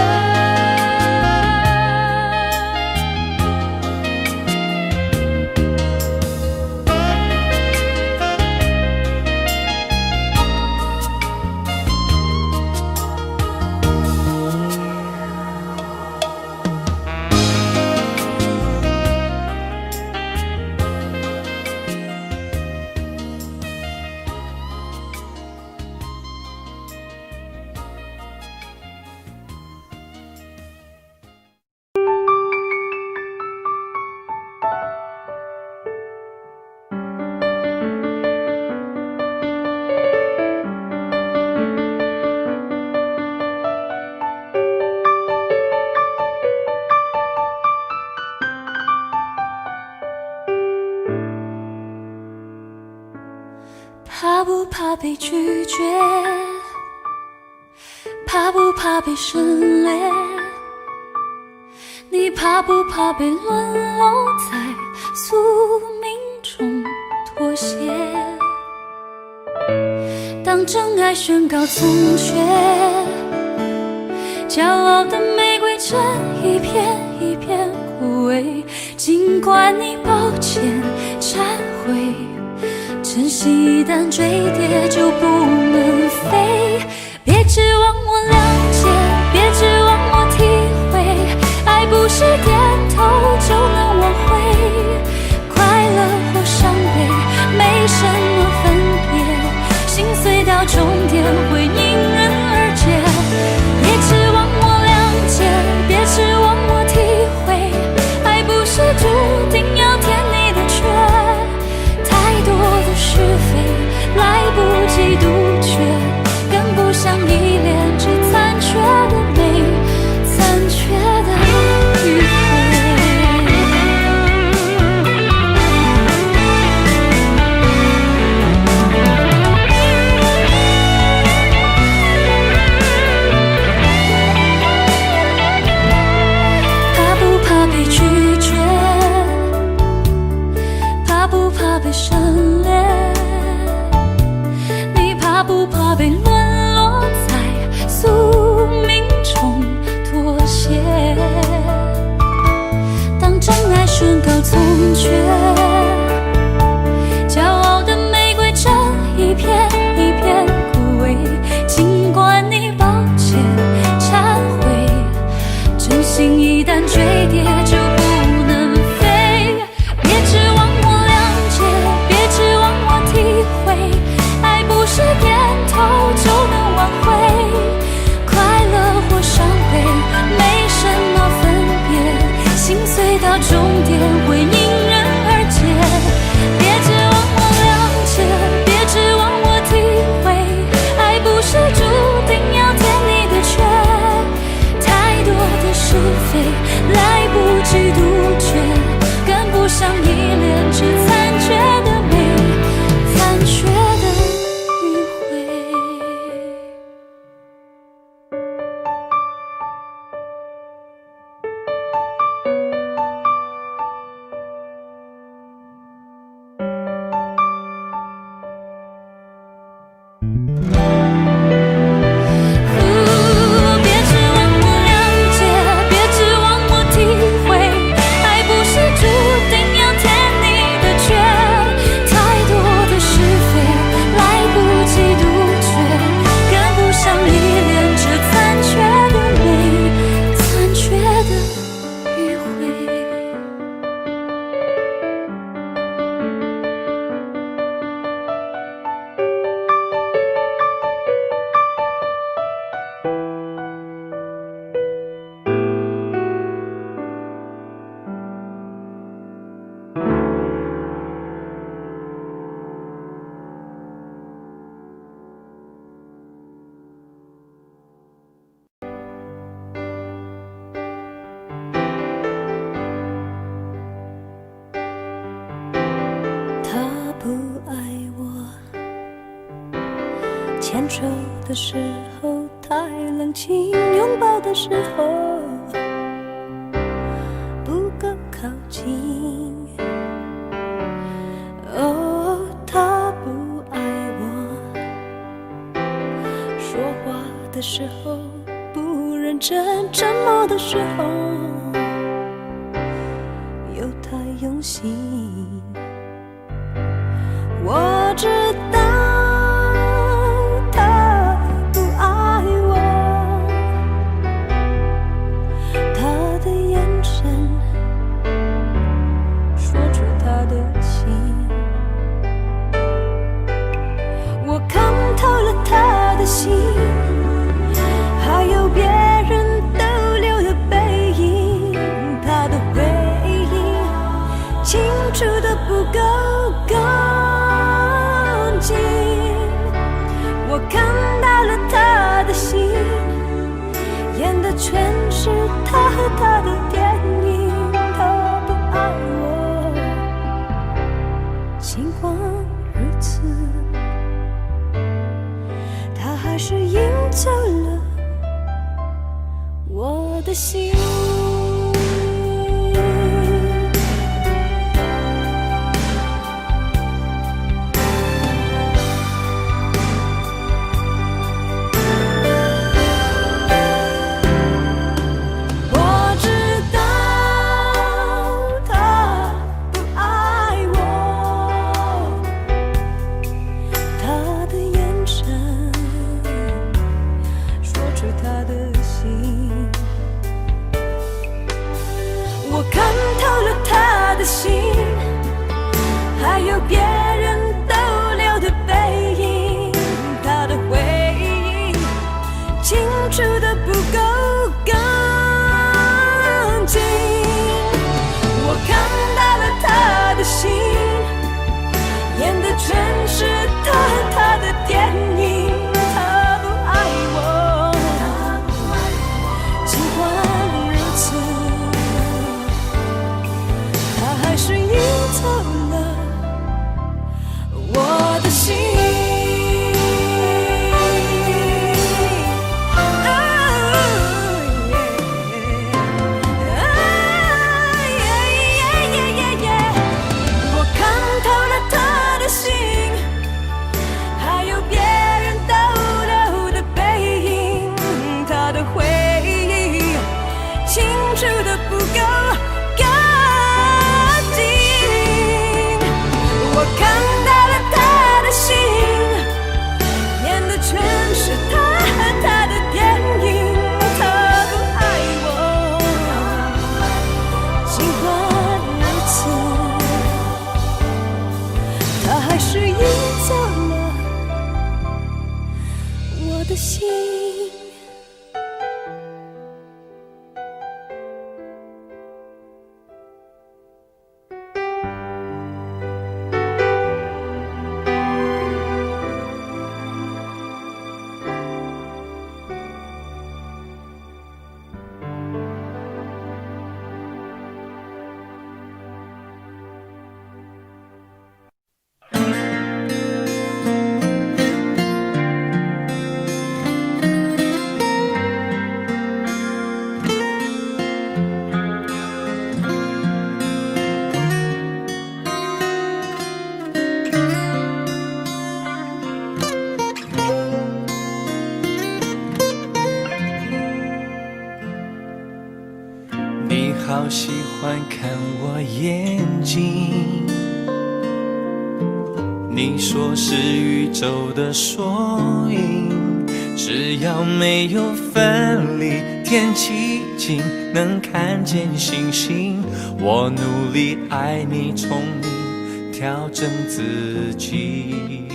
怕不怕被拒绝？怕不怕被省略？你怕不怕被沦落在宿命中妥协？当真爱宣告从缺，骄傲的玫瑰正一片一片枯萎。尽管你抱歉忏悔，真心一旦坠跌就不能飞。别指望我谅解，别指望我体会，爱不是点头就能挽回。快乐或伤悲没什么分别，心碎到终点会因人而解。别指望我谅解，别指望我体会，爱不是注定要填你的缺。太多的是非来不及杜绝，跟不上依恋，只残缺的美，残缺的迂回。怕不怕被拒绝？怕不怕被省略？你怕不怕被沦落在宿命中妥协？当真爱宣告从缺，骄傲的玫瑰正一片一片枯萎。尽管你抱歉忏悔，真心一旦坠跌就不能飞。别指望我谅解，别指望我体会，爱不是点头就能挽回。快乐或伤悲没什么分别，心碎到终点会因人而解。别指望我谅解，别指望我体会，爱不是注定要填你的缺。太多的是非来不及杜绝，跟不上依恋，只残缺的美，残缺的迂回。别指望我谅解，别指望我体会，爱不是注定要填你的缺。手的时候太冷清，拥抱的时候不够靠近。哦，他不爱我，说话的时候不认真，沉默的时候又太用心。我知道他不爱我，他的眼神说出他的心。我看透了他的心，还有别人逗留的背影，他的回忆清楚的不够干净。我看到了他的心，演的全是他和他的电影。他不爱我，尽管如此，他还是赢走了我的心。好喜欢看我眼睛，你说是宇宙的缩影，只要没有分离，天气晴，能看见星星。我努力爱你，宠你，调整自己。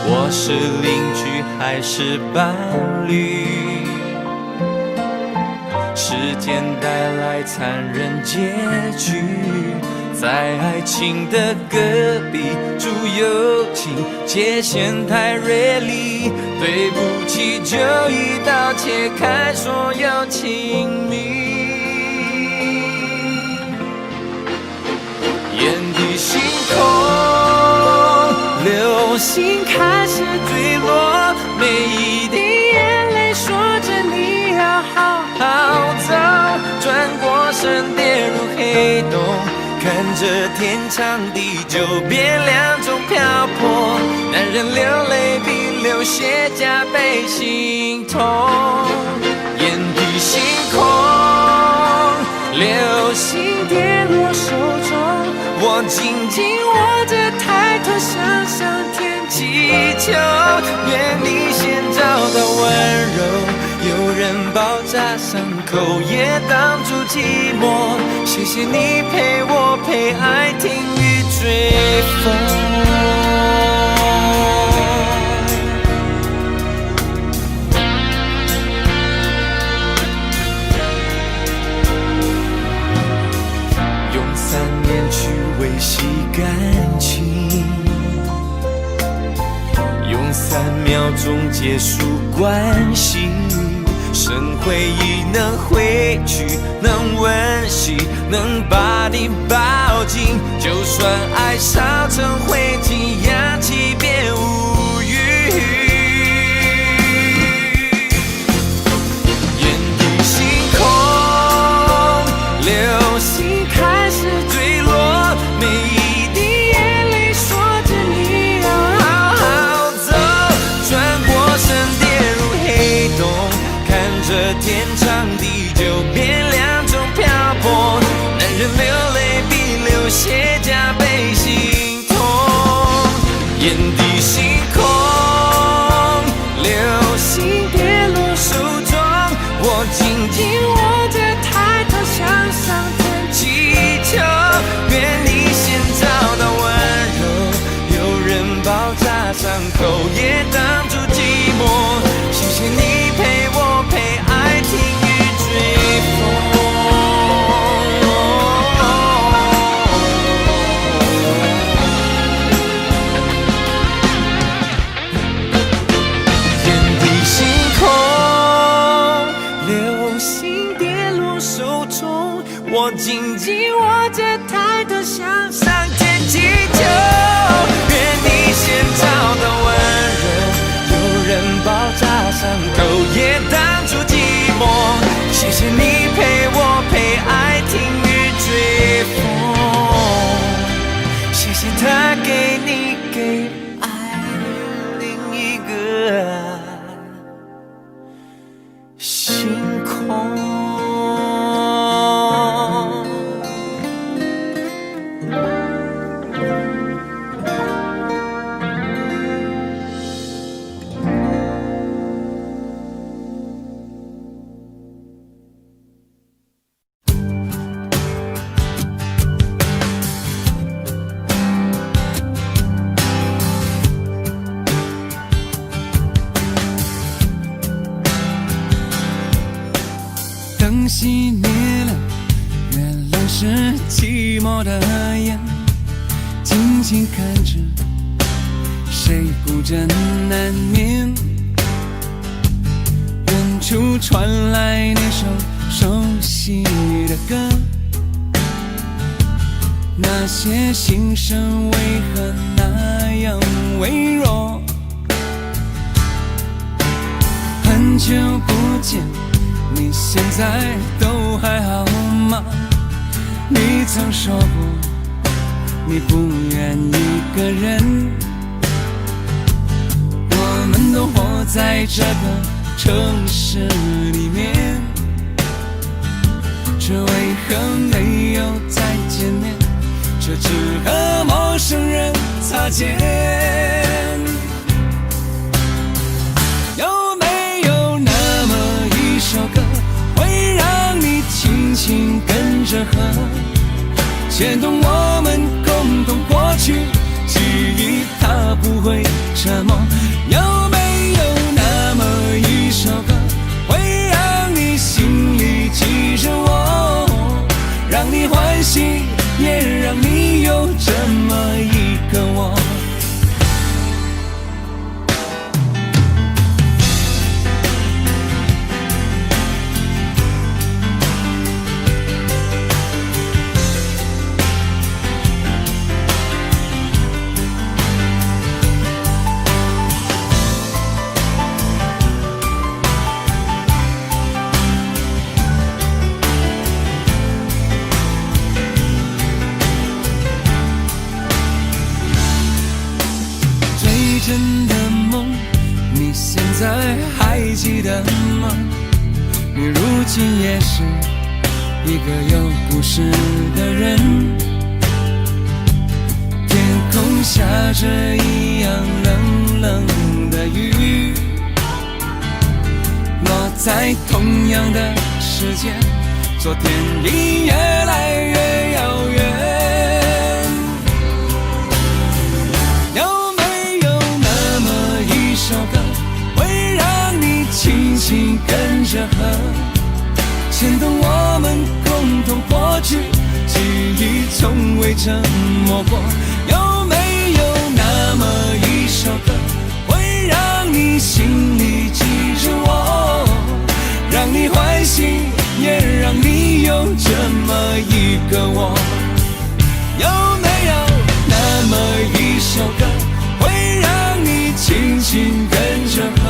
我是邻居还是伴侣？时间带来残忍结局，在爱情的隔壁住友情，界限太锐利，对不起就一刀切开所有亲密。眼底星空留星开始坠落，每一滴眼泪说着你要好好走，转过身跌入黑洞，看着天长地久变两种漂泊，男人流泪比流血加倍心痛，眼底星空，流星跌落手中，我紧紧握着抬头向上天祈求，愿你先找到温柔，有人包扎伤口也挡住寂寞，谢谢你陪我陪爱听雨追风。用3年去维系感情，用3秒钟结束关系，剩回忆能回去，能温习，能把你抱紧，就算爱烧成灰烬，扬起别无语。眼底星空，流星开始坠落，每一滴眼泪说着你要好好走，转过身跌入黑洞，看着天长地久变两种漂泊，男人流泪比流血加倍心痛，眼底星空，流星跌落手中，我紧紧握着抬头向上天祈求，愿你先找到温柔，有人包扎伤口也挡住寂寞，谢谢你陪我陪爱听雨追风。眼底星空，流星跌落手中，我紧紧握着抬头向上天祈求，愿你先找到温柔，有人包扎伤口也挡住寂寞，谢谢你陪我陪爱听雨追风，谢谢他给你给爱另一个星空。灯熄灭了，原来是寂寞的眼，静静看着谁孤枕难眠，远处传来那首熟悉的歌，那些心声为何那样微弱，很久不见，你现在都还好吗？你曾说过你不愿一个人，我们都活在这个城市里面，这为何没有再见面？这只和陌生人擦肩。有没有那么一首歌，会让你轻轻跟着和，牵动我们共同过去记忆，它不会沉默。有没有那么一首歌，会让你心里记着我，让你欢喜，也让你有这么一个我。了吗？你如今也是一个有故事的人，天空下着一样冷冷的雨，落在同样的时间，昨天已越来越遥远。有没有那么一首歌，会让你轻轻跟着和，牵动我们共同过去，记忆从未沉默过？有没有那么一首歌，会让你心里记着我，让你欢喜，也让你有这么一个我？有没有那么一首歌，会让你轻轻跟着和，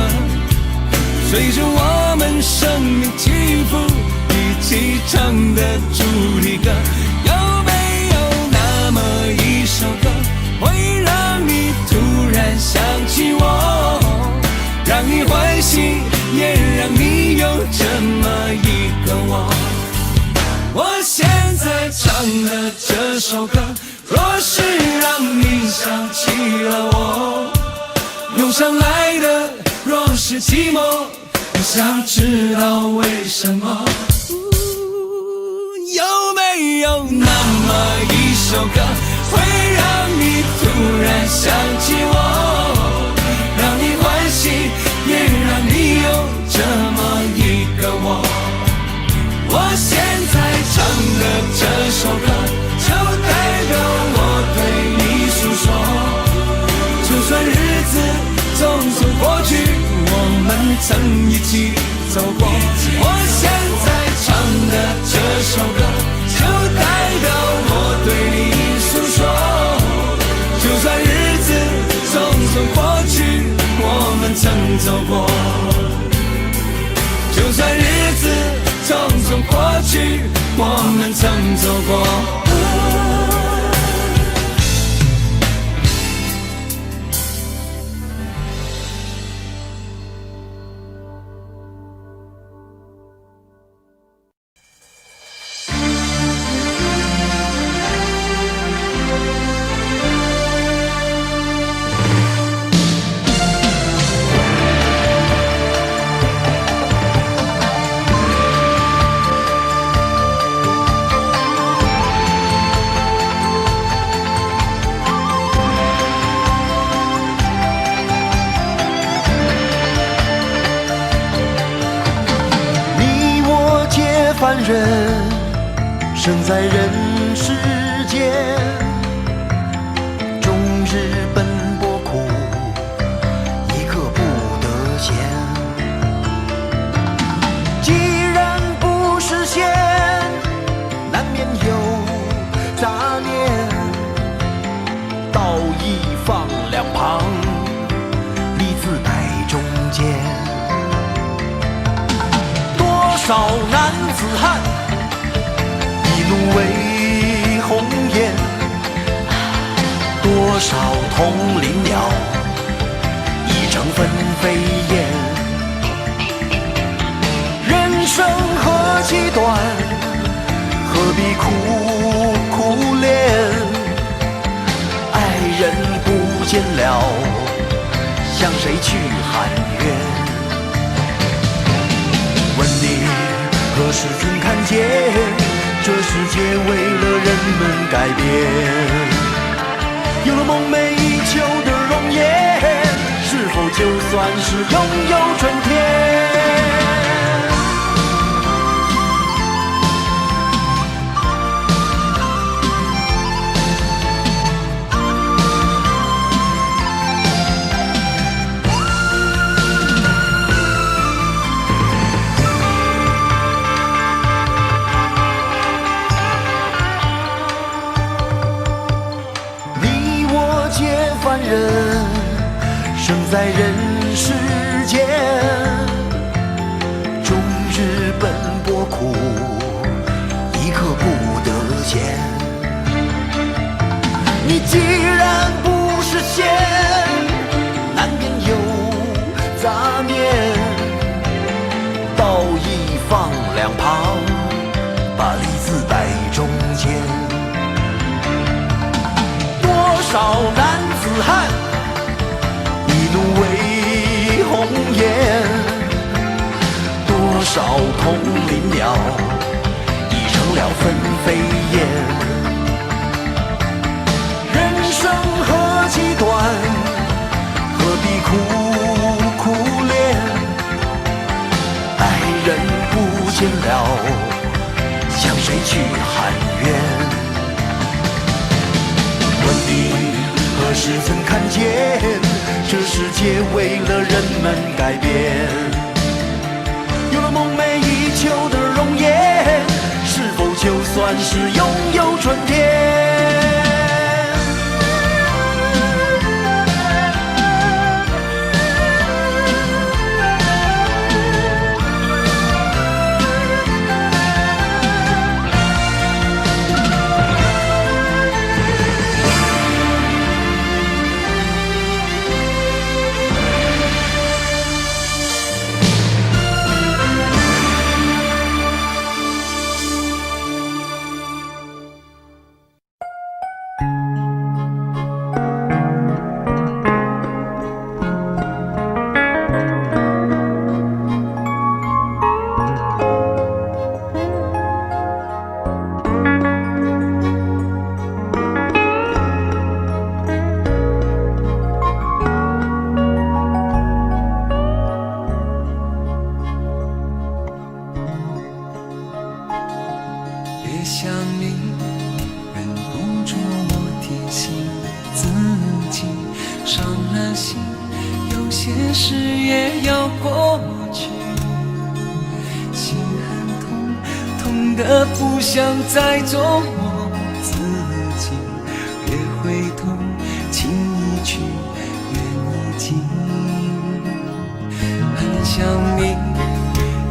随着我们生命起伏一起唱的主题歌？有没有那么一首歌，会让你突然想起我，让你欢喜，也让你有这么一个我？我现在唱的这首歌，若是让你想起了我，涌上来的若是寂寞，我想知道为什么？有没有那么一首歌，会让你突然想起我，让你欢喜，也让你有这么一个我？我现在唱的这首歌，就代表我对你诉说。就算日子匆匆过去，我们曾一起走过。我现在唱的这首歌，就代表我对你诉说。就算日子匆匆过去，我们曾走过。就算日子匆匆过去，我们曾走过。凡人生在人世间，终日奔波苦，一刻不得闲。既然不实现，难免有杂念，道义放两旁，利字摆中间。多少男子汉，一怒为红颜；多少同林鸟，一成分飞燕。人生何其短，何必苦苦恋？爱人不见了，向谁去喊冤？问你何时曾看见，这世界为了人们改变？有了梦寐以求的容颜，是否就算是拥有春天？凡人生在人世间，终日奔波苦，一刻不得闲。你既然不实现，难免有杂念，刀一放两旁，把梨子摆中间。多少男子汉，一怒为红颜；多少同林鸟，已成了分飞燕。人生何其短，何必苦苦恋？爱人不见了，向谁去喊冤？问你何时曾看见，这世界为了人们改变？有了梦寐以求的容颜，是否就算是拥有春天？别想你，忍不住我提醒自己，伤了心，有些事也要过去。心很痛，痛得不想再做我自己。别回头，情已去，缘已尽。很想你，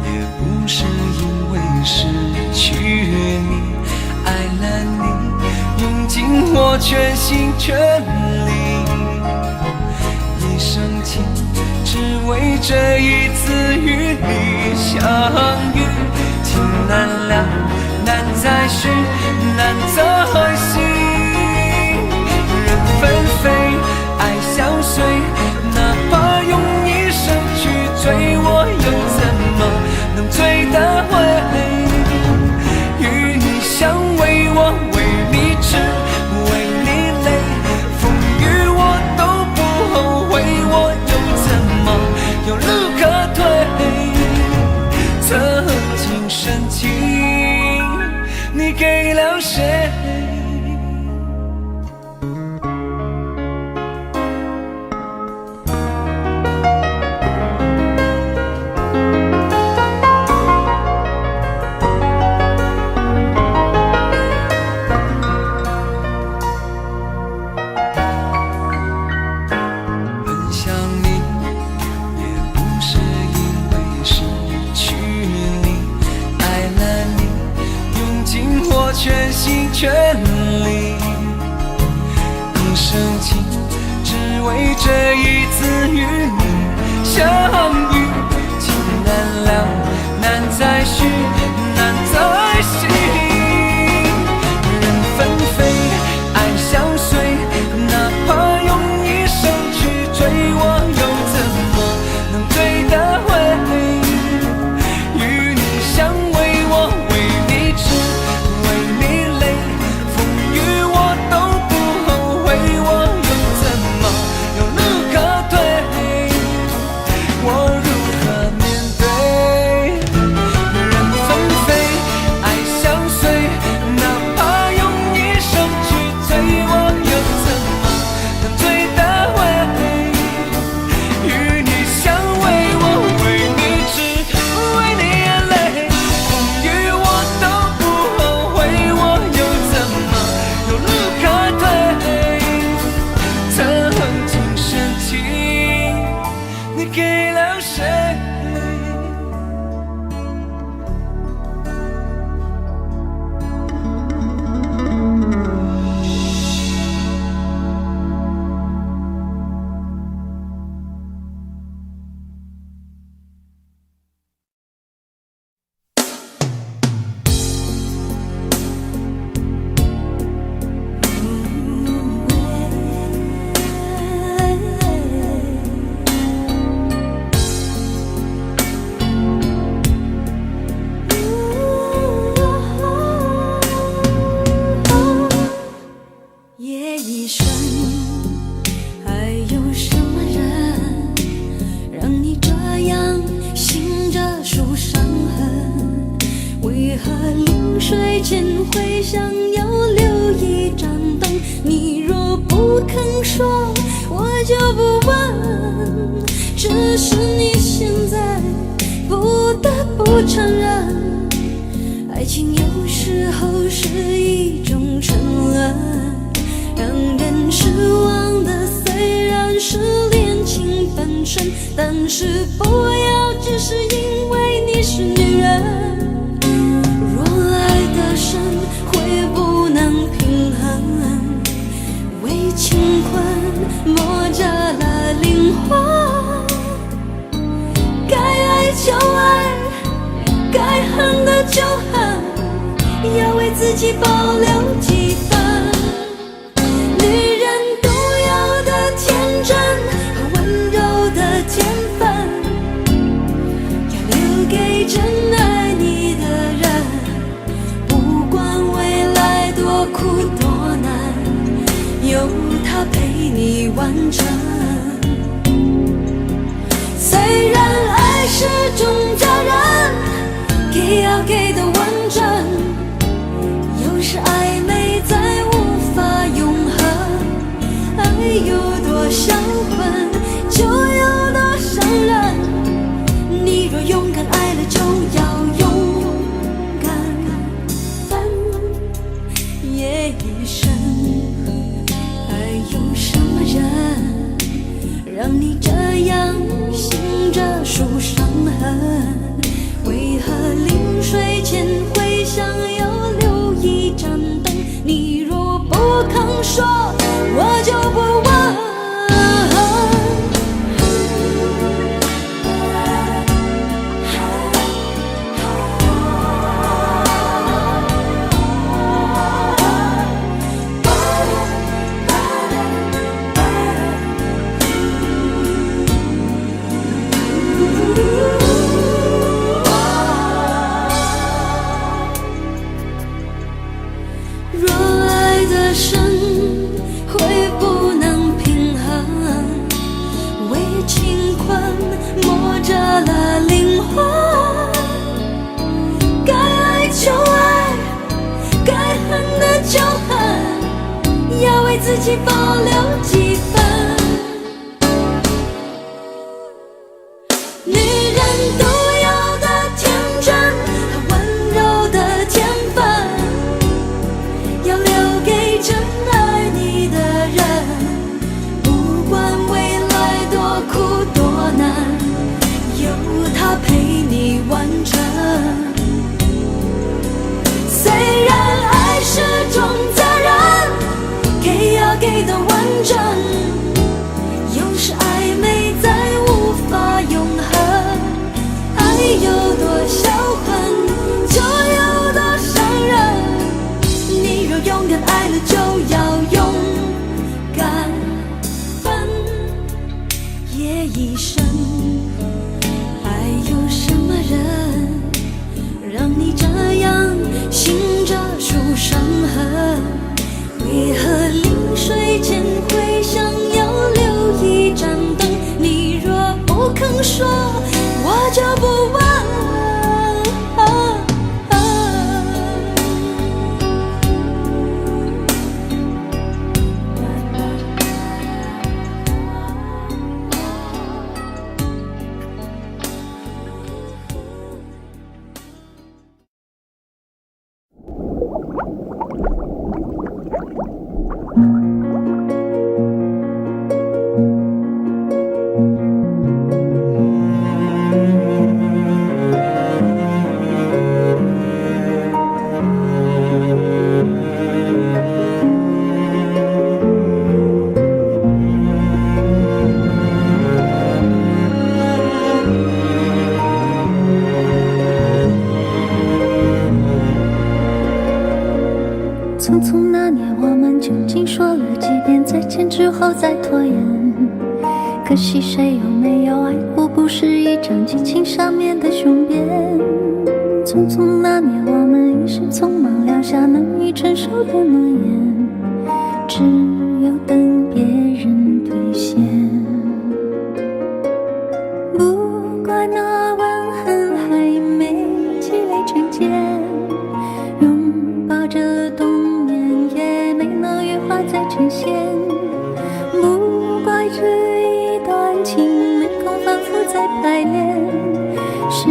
也不是因为失去你，爱了你，用尽我全心全力，一生情，只为这一次与你相遇。情难了，难再续，难再续。人纷飞，爱相随，哪怕用一生去追，我又怎么能追得回？与你相偎，我为你痴，为你累，风雨我都不后悔，我又怎么有路可退？曾经深情，你给了谁？全心全力，一生情，只为这一次与你相遇。情难了，难再续，难再续。人纷飞，爱相随，哪怕用一生去追，我又怎么能追得回？与你相偎，我为你痴，给了谁？水前会想要留一盏灯，你若不肯说，我就不问。只是你现在不得不承认，爱情有时候是一种沉沦，让人失望的虽然是恋情本身，但是不要只是因为你是女人。若爱得深，会不能平衡，为情困磨折了灵魂。该爱就爱，该恨的就恨，要为自己保留几分。女人独有的天真和温柔的天分，要留给真爱你的人，不管未来多苦多难，有他陪你完成。虽然爱是种责任，给要给的完整，有时暧昧再无法永恒。爱有多销魂，就有多伤人。你若勇敢爱了，就要勇敢分也一生。爱有什么人，让你这样醒着数伤痕？为何临睡前会想要留一盏灯？你若不肯说，我就不问。若爱得深，会不能平衡，为情困磨折了灵魂。该爱就爱，该恨的就恨，要为自己保留几分。女人独有的天真和温柔的天分，要留给真爱你的人，不管未来多苦多难，有他陪你完成。虽然爱是种责任，给要给的完整，有时暧昧再无法永恒。爱有多销魂，就有多伤人。你若勇敢爱了，就要勇敢分也一生。爱有什么人，让你这样醒着数伤痕？为何临睡前会想要留一盏灯？你若不肯说，我就不问。匆匆那年，我们究竟说了几遍再见之后再拖延？可惜谁有没有爱过，不是一张激情上面的雄辩。匆匆那年，我们一时匆忙撂下难以承受的诺言，只有等别人兑现。不怪那吻痕还没积累成茧，用沦陷。不怪这一段情没空反复在排练，是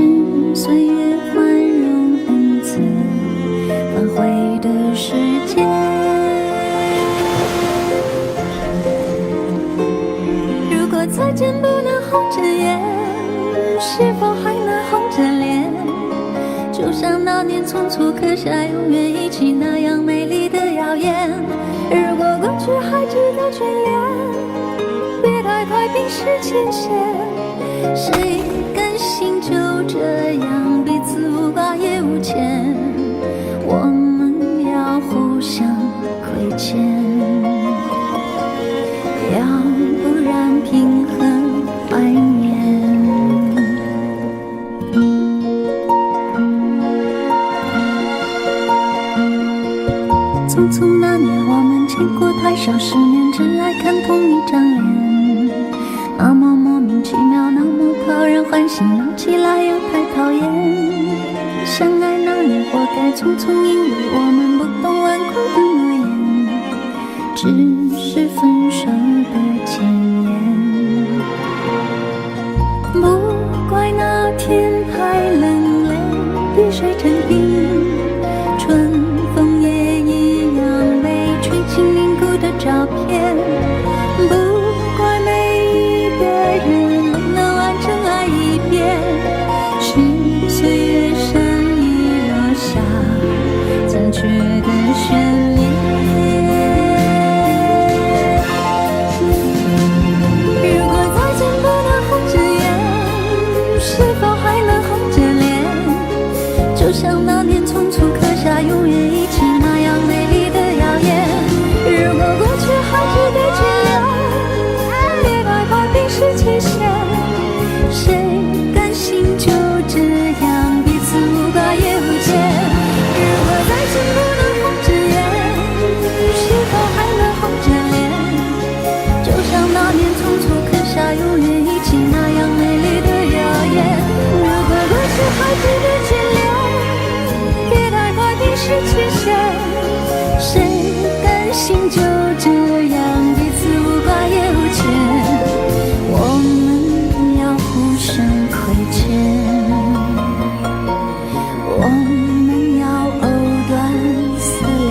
岁月宽容恩赐反悔的时间。如果再见不能红着眼，是否还能红着脸？就像那年匆促刻下永远一起那样美丽的谣言。如果过去还值得眷恋，别太快冰释前嫌。谁甘心就这样彼此无挂也无牵？我们要互相亏欠，要不然凭何怀念？匆匆那年我们见过太少世面，只爱看同一张脸，那么莫名其妙，那么讨人欢喜，闹起来又太讨厌。相爱那年活该匆匆，因为我们不懂顽固的诺言，只是分手的前言。不怪那天太冷泪滴水成冰，春风也一样被吹进凝固的照片。不怪每一个人不能完整爱一遍，是岁月善意落下残缺的悬念。如果再见不能红着眼，是否还能红着脸？就像那年匆促刻下永远一起那样美丽的谣言。如果过去还值得眷恋，别太快冰释前嫌。谁甘心就这样彼此无挂也无牵？如果再见不能红着眼，是否还能红着脸？就像那年匆促刻下永远一起那样美丽的谣言。如果过去还值得眷恋，别太快冰释前嫌。谁甘心就这样彼此无挂也无牵？我们要互相亏欠，我们要藕断丝连。